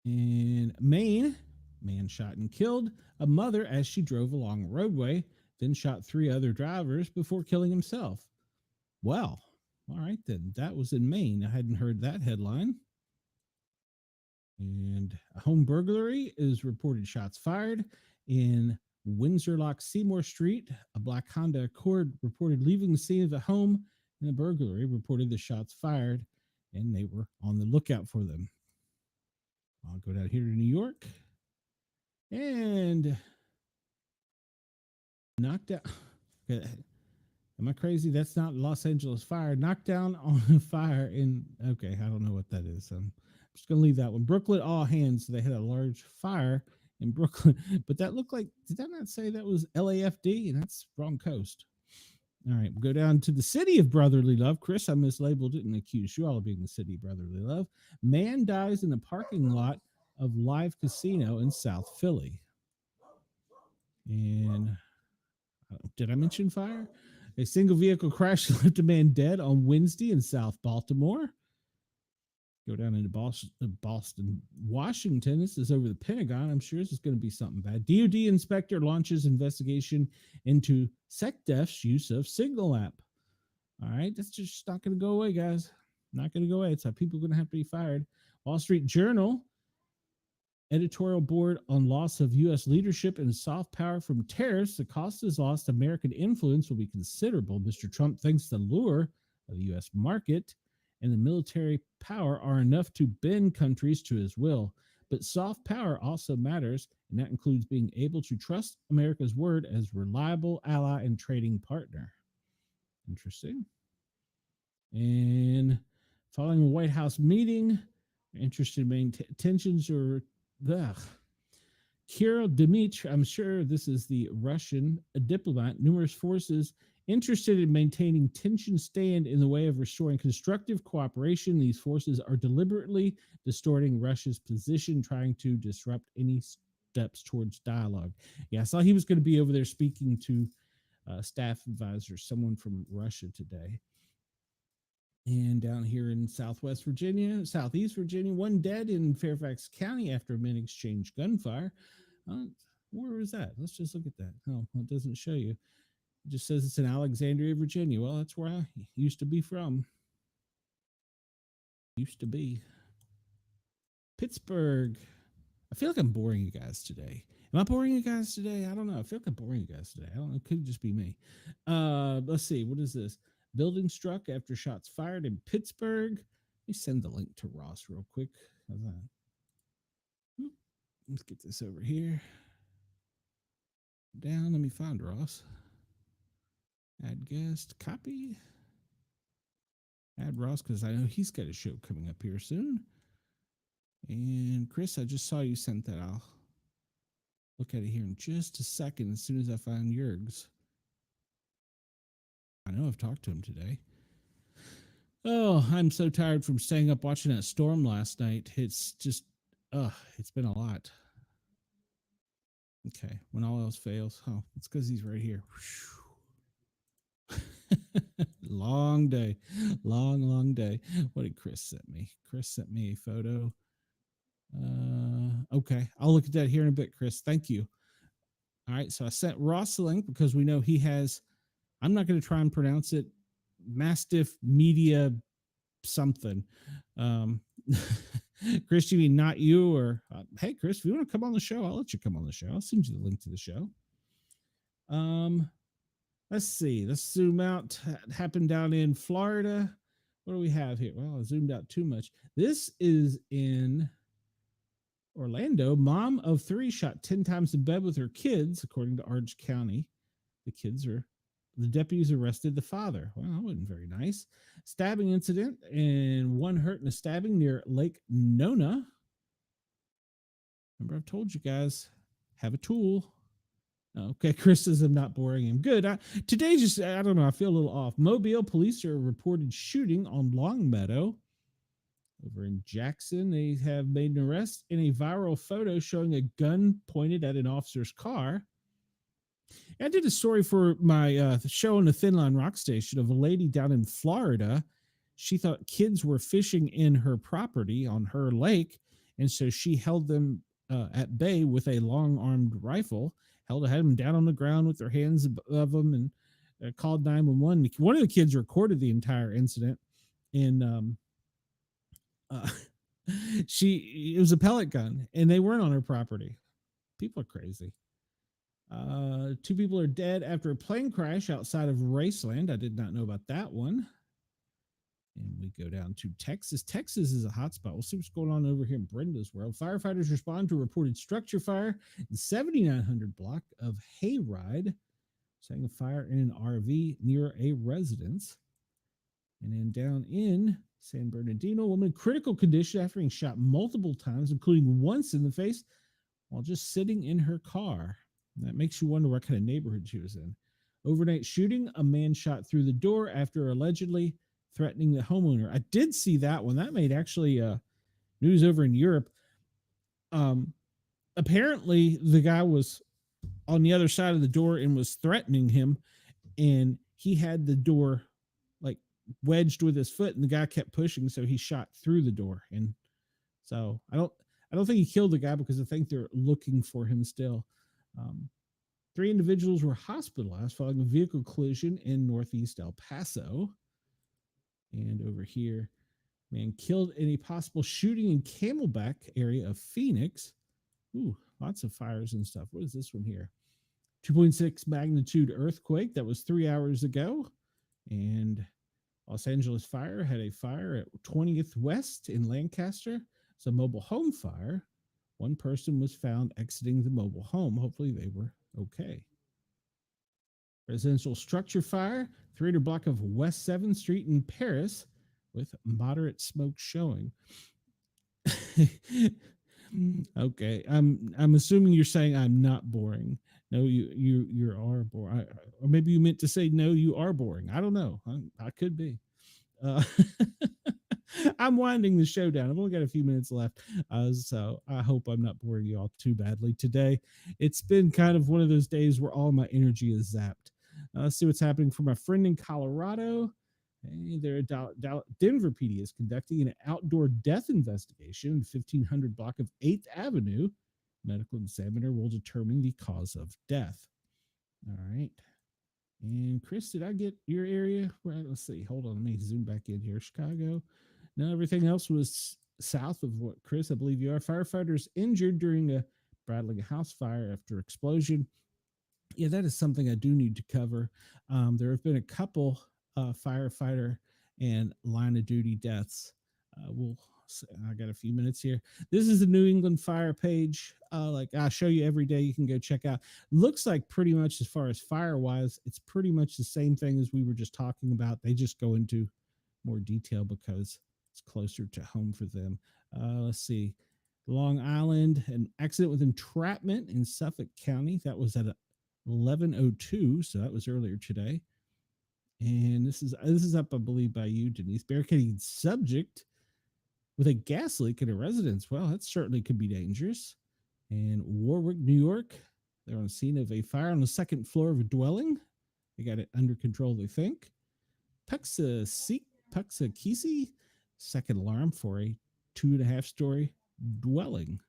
In Maine, man shot and killed a mother as she drove along a roadway, then shot 3 other drivers before killing himself. Well, all right then. That was in Maine. I hadn't heard that headline. And a home burglary is reported shots fired in Windsor Lock Seymour Street. A black Honda Accord reported leaving the scene of the home, and the burglary reported the shots fired, and they were on the lookout for them. I'll go down here to New York and knocked out. Am I crazy? That's not Los Angeles fire. Knocked down on a fire in. Okay, I don't know what that is. I'm just going to leave that one. Brooklyn, all hands. They had a large fire in Brooklyn, but that looked like. Did that not say that was LAFD? And that's wrong coast. All right, we'll go down to the city of brotherly love. Chris, I mislabeled it and accused you all of being the city of brotherly love. Man dies in the parking lot of live casino in South Philly. And did I mention fire? A single vehicle crash left a man dead on Wednesday in South Baltimore. Go down into Boston, Washington. This is over the Pentagon. I'm sure this is going to be something bad. DOD inspector launches investigation into SecDef's use of Signal app. All right, that's just not going to go away, guys. Not going to go away. It's how people are going to have to be fired. Wall Street Journal editorial board on loss of U.S. leadership and soft power from tariffs. The cost is lost. American influence will be considerable. Mr. Trump thinks the lure of the U.S. market and the military power are enough to bend countries to his will. But soft power also matters, and that includes being able to trust America's word as reliable ally and trading partner. Interesting. And following a White House meeting, interested in maintaining tensions or Kirill Dmitry, I'm sure this is the Russian diplomat, numerous forces interested in maintaining tension stand in the way of restoring constructive cooperation. These forces are deliberately distorting Russia's position, trying to disrupt any steps towards dialogue. Yeah, I saw he was going to be over there speaking to staff advisors, someone from Russia today. And down here in Southwest Virginia, Southeast Virginia, 1 dead in Fairfax County after men exchanged gunfire. Where is that? Let's just look at that. Oh, it doesn't show you. It just says it's in Alexandria, Virginia. Well, that's where I used to be from. Used to be. Pittsburgh. I feel like I'm boring you guys today. Am I boring you guys today? I don't know. I feel like I'm boring you guys today. I don't know. It could just be me. Let's see. What is this? Building struck after shots fired in Pittsburgh. Let me send the link to Ross real quick. How's that? Let's get this over here. Down. Let me find Ross. Add guest. Copy. Add Ross because I know he's got a show coming up here soon. And Chris, I just saw you sent that. I'll look at it here in just a second as soon as I find Jurgs. I know I've talked to him today. Oh, I'm so tired from staying up watching that storm last night. It's just, it's been a lot. Okay, when all else fails. Oh, it's because he's right here. Long day, long day. What did Chris sent me? Chris sent me a photo. Okay, I'll look at that here in a bit, Chris. Thank you. All right, so I sent Ross the link because we know he has. I'm not going to try and pronounce it. Mastiff Media something. Um, Chris, you mean not you? Or hey, Chris, if you want to come on the show, I'll let you come on the show. I'll send you the link to the show. Let's see. Let's zoom out. Happened down in Florida. What do we have here? Well, I zoomed out too much. This is in Orlando. Mom of 3 shot 10 times in bed with her kids, according to Orange County. The deputies arrested the father. Well, that wasn't very nice. Stabbing incident and 1 hurt in a stabbing near Lake Nona. Remember, I've told you guys, have a tool. Okay, Chris says I'm not boring him. Good. Today, just, I don't know, I feel a little off. Mobile police are reported shooting on Longmeadow. Over in Jackson, they have made an arrest in a viral photo showing a gun pointed at an officer's car. I did a story for my show on the Thin Line Rock Station of a lady down in Florida. She thought kids were fishing in her property on her lake, and so she held them at bay with a long-armed rifle, had them down on the ground with their hands above them, and called 911. One of the kids recorded the entire incident, and it was a pellet gun, and they weren't on her property. People are crazy. 2 people are dead after a plane crash outside of Raceland. I did not know about that one. And we go down to Texas. Texas is a hotspot. We'll see what's going on over here in Brenda's world. Firefighters respond to a reported structure fire in 7900 block of Hayride, setting a fire in an RV near a residence. And then down in San Bernardino, woman in critical condition after being shot multiple times, including once in the face, while just sitting in her car. That makes you wonder what kind of neighborhood she was in. Overnight shooting, a man shot through the door after allegedly threatening the homeowner. I did see that one. That made actually news over in Europe. Apparently, the guy was on the other side of the door and was threatening him, and he had the door like wedged with his foot, and the guy kept pushing, so he shot through the door. And so I don't think he killed the guy because I think they're looking for him still. 3 individuals were hospitalized following a vehicle collision in Northeast El Paso. And over here, man killed in a possible shooting in Camelback area of Phoenix. Ooh, lots of fires and stuff. What is this one here? 2.6 magnitude earthquake. That was 3 hours ago. And Los Angeles Fire had a fire at 20th West in Lancaster. It's a mobile home fire. 1 person was found exiting the mobile home. Hopefully they were okay. Residential structure fire, 300 block of West 7th Street in Paris with moderate smoke showing. Okay, I'm assuming you're saying I'm not boring. No, you are boring. Or maybe you meant to say no, you are boring. I don't know. I could be. I'm winding the show down. I've only got a few minutes left, so I hope I'm not boring you all too badly today. It's been kind of one of those days where all my energy is zapped. Let's see what's happening for my friend in Colorado. Hey, Denver PD is conducting an outdoor death investigation in 1500 block of 8th Avenue. Medical examiner will determine the cause of death. All right. And Chris, did I get your area? Right, let's see. Hold on. Let me zoom back in here. Chicago. No, everything else was south of what, Chris, I believe you are. Firefighters injured during a Bradley house fire after explosion. Yeah, that is something I do need to cover. There have been a couple firefighter and line of duty deaths. I got a few minutes here. This is the New England Fire page. Like I show you every day, you can go check out. Looks like pretty much as far as fire wise, it's pretty much the same thing as we were just talking about. They just go into more detail because it's closer to home for them. Let's see. Long Island, an accident with entrapment in Suffolk County. That was at 11:02, so that was earlier today. And this is up, I believe, by you, Denise. Barricading subject with a gas leak in a residence. Well, that certainly could be dangerous. And Warwick, New York, They're on the scene of a fire on the second floor of a dwelling. They got it under control, they think. Puxakisi, second alarm for a 2.5-story dwelling.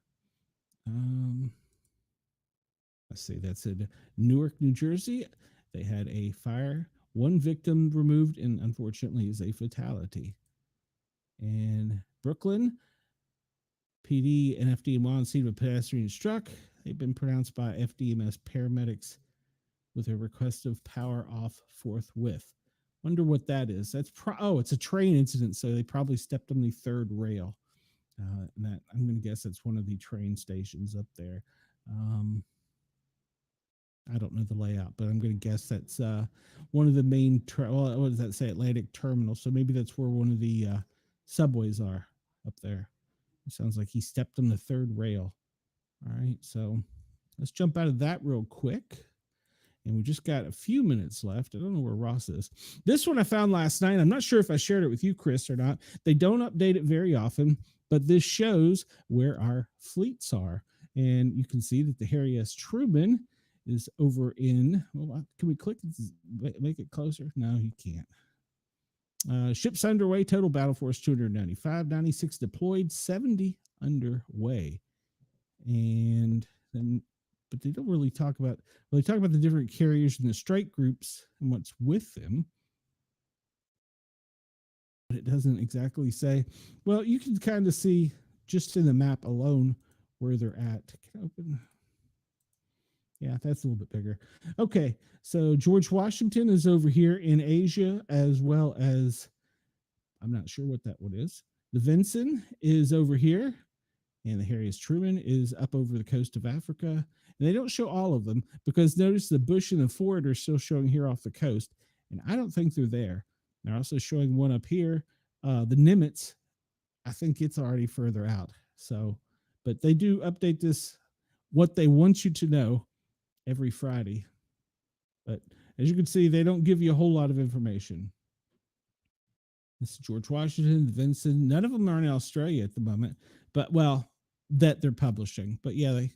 Let's see, that's in Newark, New Jersey. They had a fire, one victim removed, and unfortunately is a fatality. In Brooklyn, PD and FDM on scene of a pedestrian struck. They've been pronounced by FDMS paramedics with a request of power off forthwith. Wonder what that is. That's it's a train incident, so they probably stepped on the third rail. That I'm going to guess it's one of the train stations up there. I don't know the layout, but I'm going to guess that's one of the main. What does that say? Atlantic Terminal. So maybe that's where one of the subways are up there. It sounds like he stepped on the third rail. All right, so let's jump out of that real quick. And we just got a few minutes left. I don't know where Ross is. This one I found last night. I'm not sure if I shared it with you, Chris, or not. They don't update it very often, but this shows where our fleets are. And you can see that the Harry S. Truman is over in, can we click, make it closer? No, you can't. Ships underway, total battle force 295, 96 deployed, 70 underway. And then, but they don't really talk about, they talk about the different carriers and the strike groups and what's with them. But it doesn't exactly say. Well, you can kind of see just in the map alone where they're at. Can I open? Yeah, that's a little bit bigger. Okay, so George Washington is over here in Asia, as well as, I'm not sure what that one is. The Vincent is over here, and the Harry S. Truman is up over the coast of Africa. And they don't show all of them, because notice the Bush and the Ford are still showing here off the coast, and I don't think they're there. They're also showing one up here. The Nimitz, I think it's already further out. So, but they do update this, what they want you to know, every Friday. But as you can see, they don't give you a whole lot of information. This is George Washington, Vincent. None of them are in Australia at the moment, but well, that they're publishing. But yeah, they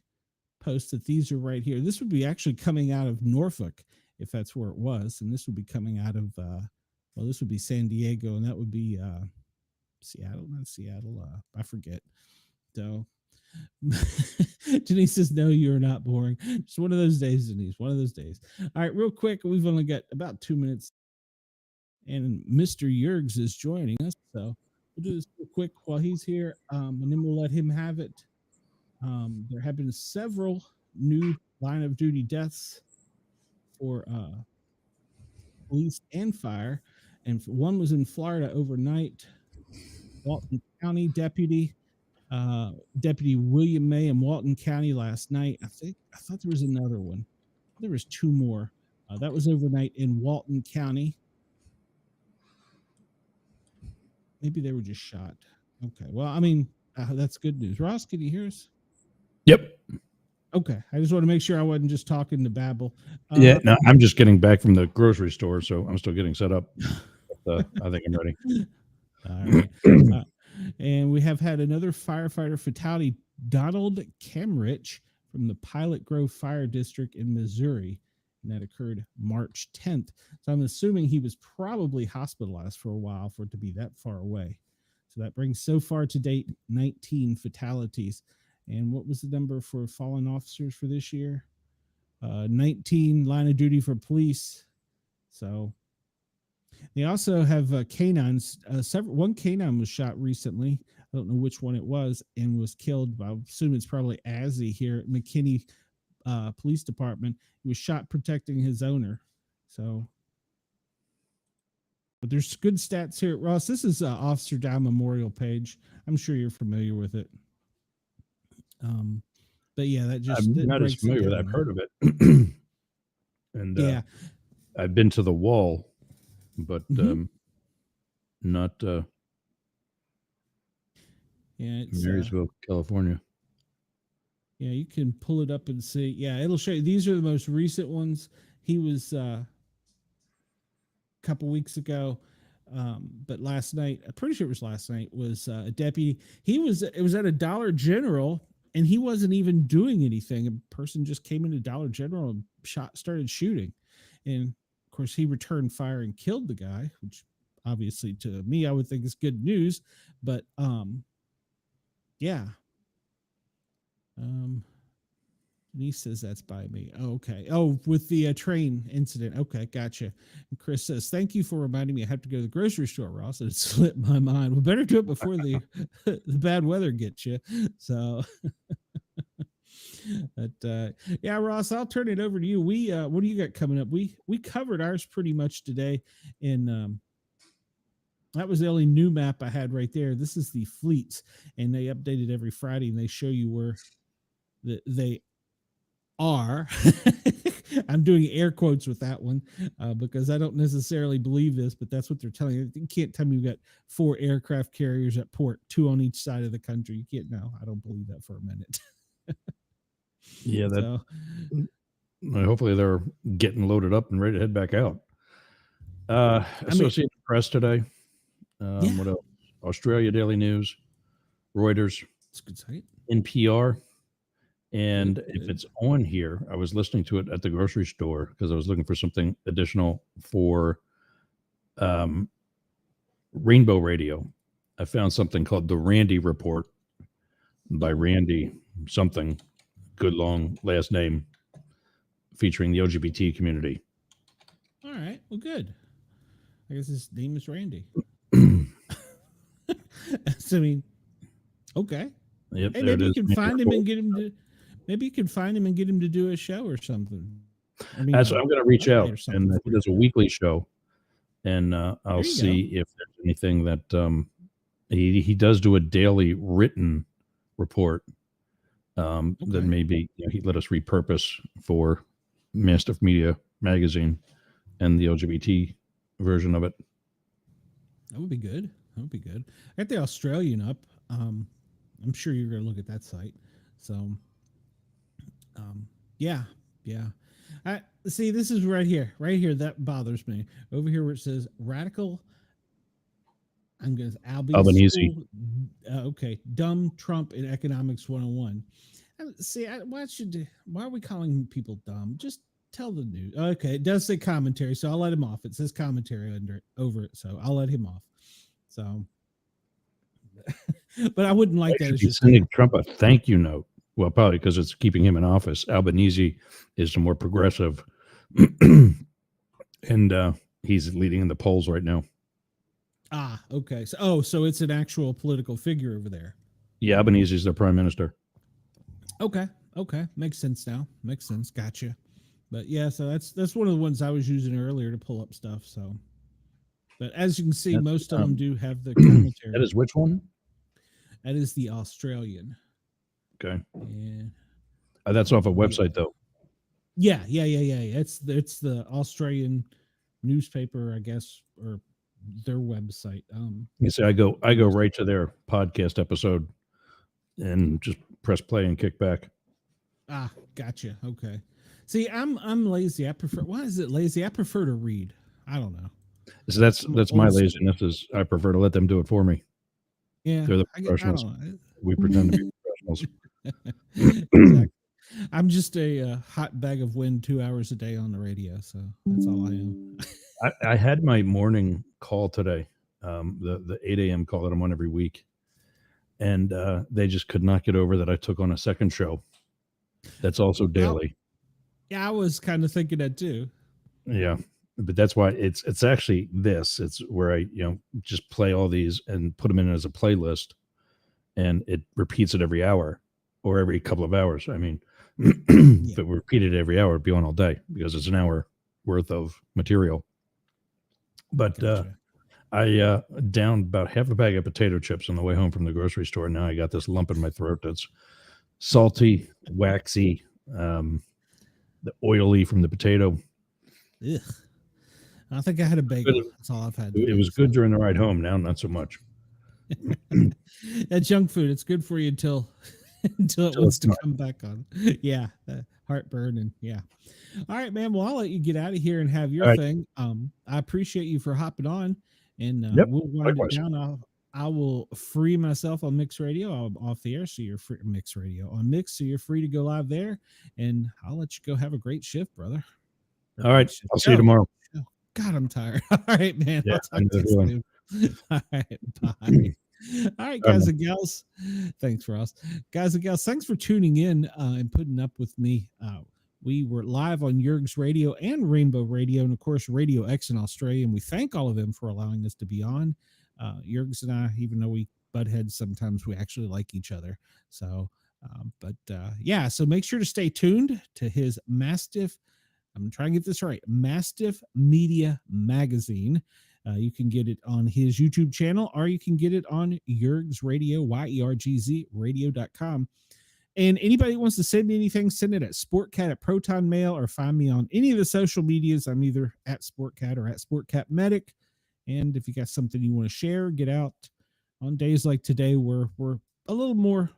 post that these are right here. This would be actually coming out of Norfolk, if that's where it was. And this would be coming out of, well, this would be San Diego, and that would be Seattle, not Seattle. I forget. So Denise says, no, you're not boring. Just one of those days, Denise, one of those days. All right, real quick. We've only got about 2 minutes, and Mr. Yergs is joining us. So we'll do this real quick while he's here, and then we'll let him have it. There have been several new line of duty deaths for police and fire, and one was in Florida overnight. Walton County deputy William May in Walton County last night. I thought there was another one. There was two more. That was overnight in Walton County. Maybe they were just shot. Okay. Well, I mean, that's good news. Ross, can you hear us? Yep. Okay. I just want to make sure I wasn't just talking to babble. Yeah, no, I'm just getting back from the grocery store, so I'm still getting set up. But, I think I'm ready. All right. And we have had another firefighter fatality, Donald Kemrich from the Pilot Grove Fire District in Missouri. And that occurred March 10th. So I'm assuming he was probably hospitalized for a while for it to be that far away. So that brings so far to date 19 fatalities. And what was the number for fallen officers for this year? 19 line of duty for police. So they also have canines. One canine was shot recently. I don't know which one it was, and was killed. I assume it's probably Azzy here at McKinney Police Department. He was shot protecting his owner. So, but there's good stats here, Ross. This is Officer Down Memorial page. I'm sure you're familiar with it. But yeah, that just I'm not as familiar with it. I've heard of it, and yeah, I've been to the wall, but not it's Marysville, California. Yeah, you can pull it up and see. Yeah, it'll show you. These are the most recent ones. He was a couple weeks ago, but last night, I'm pretty sure it was last night, was a deputy. It was at a Dollar General and he wasn't even doing anything. A person just came into Dollar General and started shooting. And of course, he returned fire and killed the guy, which obviously to me, I would think is good news. But yeah. Denise says that's by me. Oh, okay. Oh, with the train incident. Okay, gotcha. And Chris says, thank you for reminding me I have to go to the grocery store, Ross. And it slipped my mind. We better do it before the the bad weather gets you. So, but yeah, Ross, I'll turn it over to you. We what do you got coming up? We covered ours pretty much today, and that was the only new map I had right there. This is the fleets, and they update it every Friday, and they show you where they are. I'm doing air quotes with that one because I don't necessarily believe this, but that's what they're telling you. You can't tell me you've got 4 aircraft carriers at port, 2 on each side of the country. You can't. No, I don't believe that for a minute. Yeah, that. So, hopefully they're getting loaded up and ready to head back out. Associated Press today. What else? Australia Daily News, Reuters, it's a good site. NPR. And if it's on here, I was listening to it at the grocery store because I was looking for something additional for Rainbow Radio. I found something called The Randy Report by Randy something, good long last name, featuring the LGBT community. All right. Well, good. I guess his name is Randy. So, I mean, okay. Yep, hey, maybe you can find him and get him to. Maybe you can find him and get him to do a show or something. I mean, that's what I'm going to reach out, and he does a weekly show, and I'll see if there's anything that he does do a daily written report that maybe he'd let us repurpose for Mastiff Media magazine and the LGBT version of it. That would be good. That would be good. I got the Australian up. I'm sure you're going to look at that site. So. Yeah. I see. This is right here. That bothers me. Over here where it says radical. I'm going to Albanese. Okay, dumb Trump in economics 101. See, why are we calling people dumb? Just tell the news. Okay, it does say commentary, so I'll let him off. It says commentary over it, so I'll let him off. So, but I wouldn't like that. Just sending Trump a thank you note. Well, probably because it's keeping him in office. Albanese is more progressive, and he's leading in the polls right now. Ah, okay. So it's an actual political figure over there. Yeah, Albanese is their prime minister. Okay. Makes sense now. Makes sense. Gotcha. But yeah, so that's one of the ones I was using earlier to pull up stuff. So, but as you can see, most of them do have the commentary. That is which one? That is the Australian. Okay. Yeah. That's off a website though. Yeah. It's the Australian newspaper, I guess, or their website. You see, I go right to their podcast episode and just press play and kick back. Ah, gotcha. Okay. See, I'm lazy. Why is it lazy? I prefer to read. I don't know. So that's my laziness. Is I prefer to let them do it for me. Yeah. They're the professionals. We pretend to be professionals. Exactly. I'm just a hot bag of wind 2 hours a day on the radio, so that's all I am. I had my morning call today, the 8 a.m. call that I'm on every week, and they just could not get over that I took on a second show that's also daily. Yeah, I was kind of thinking that too. Yeah, but that's why it's actually this. It's where I just play all these and put them in as a playlist, and it repeats it every hour or every couple of hours. I mean, if it were repeated every hour, it'd be on all day because it's an hour worth of material. But gotcha. I downed about half a bag of potato chips on the way home from the grocery store. Now I got this lump in my throat that's salty, waxy, the oily from the potato. Ugh. I think I had a bagel. That's all I've had. It was good during the ride home. Now, not so much. That junk food, it's good for you until it wants to come back on. Yeah, heartburn and yeah. All right, man. Well, I'll let you get out of here and have your thing. I appreciate you for hopping on, and we'll wind it down. I will free myself on Mix Radio. I'm off the air, so you're free. Mix Radio on Mix, so you're free to go live there. And I'll let you go have a great shift, brother. All right. I'll see you tomorrow. Oh, God, I'm tired. All right, man. Yeah, I'll talk to you soon. All right, bye. All right, guys and gals. Thanks, Ross. Guys and gals, thanks for tuning in and putting up with me. We were live on Yerg's Radio and Rainbow Radio, and of course, Radio X in Australia. And we thank all of them for allowing us to be on. Yerg's and I, even though we butt heads sometimes, we actually like each other. So, yeah, so make sure to stay tuned to his Mastiff. I'm trying to get this right. Mastiff Media Magazine. You can get it on his YouTube channel, or you can get it on Yerg's Radio, YERGZ radio.com. And anybody who wants to send me anything, send it at Sportcat at Proton Mail, or find me on any of the social medias. I'm either at Sportcat or at Sportcat Medic. And if you got something you want to share, get out on days like today where we're a little more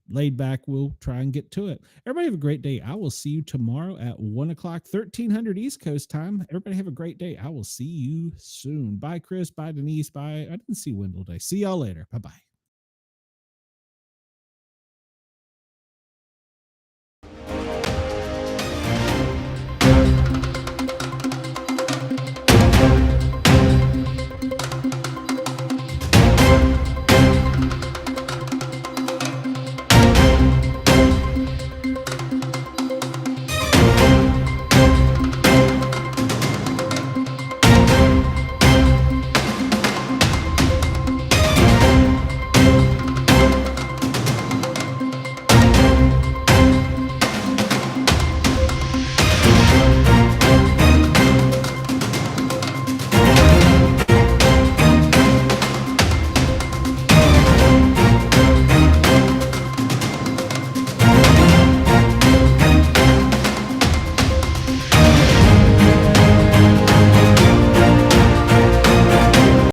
laid back. We'll try and get to it. Everybody have a great day. I will see you tomorrow at 1 o'clock, 1300 East Coast time. Everybody have a great day. I will see you soon. Bye, Chris. Bye, Denise. Bye. I didn't see Wendell today. See y'all later. Bye-bye.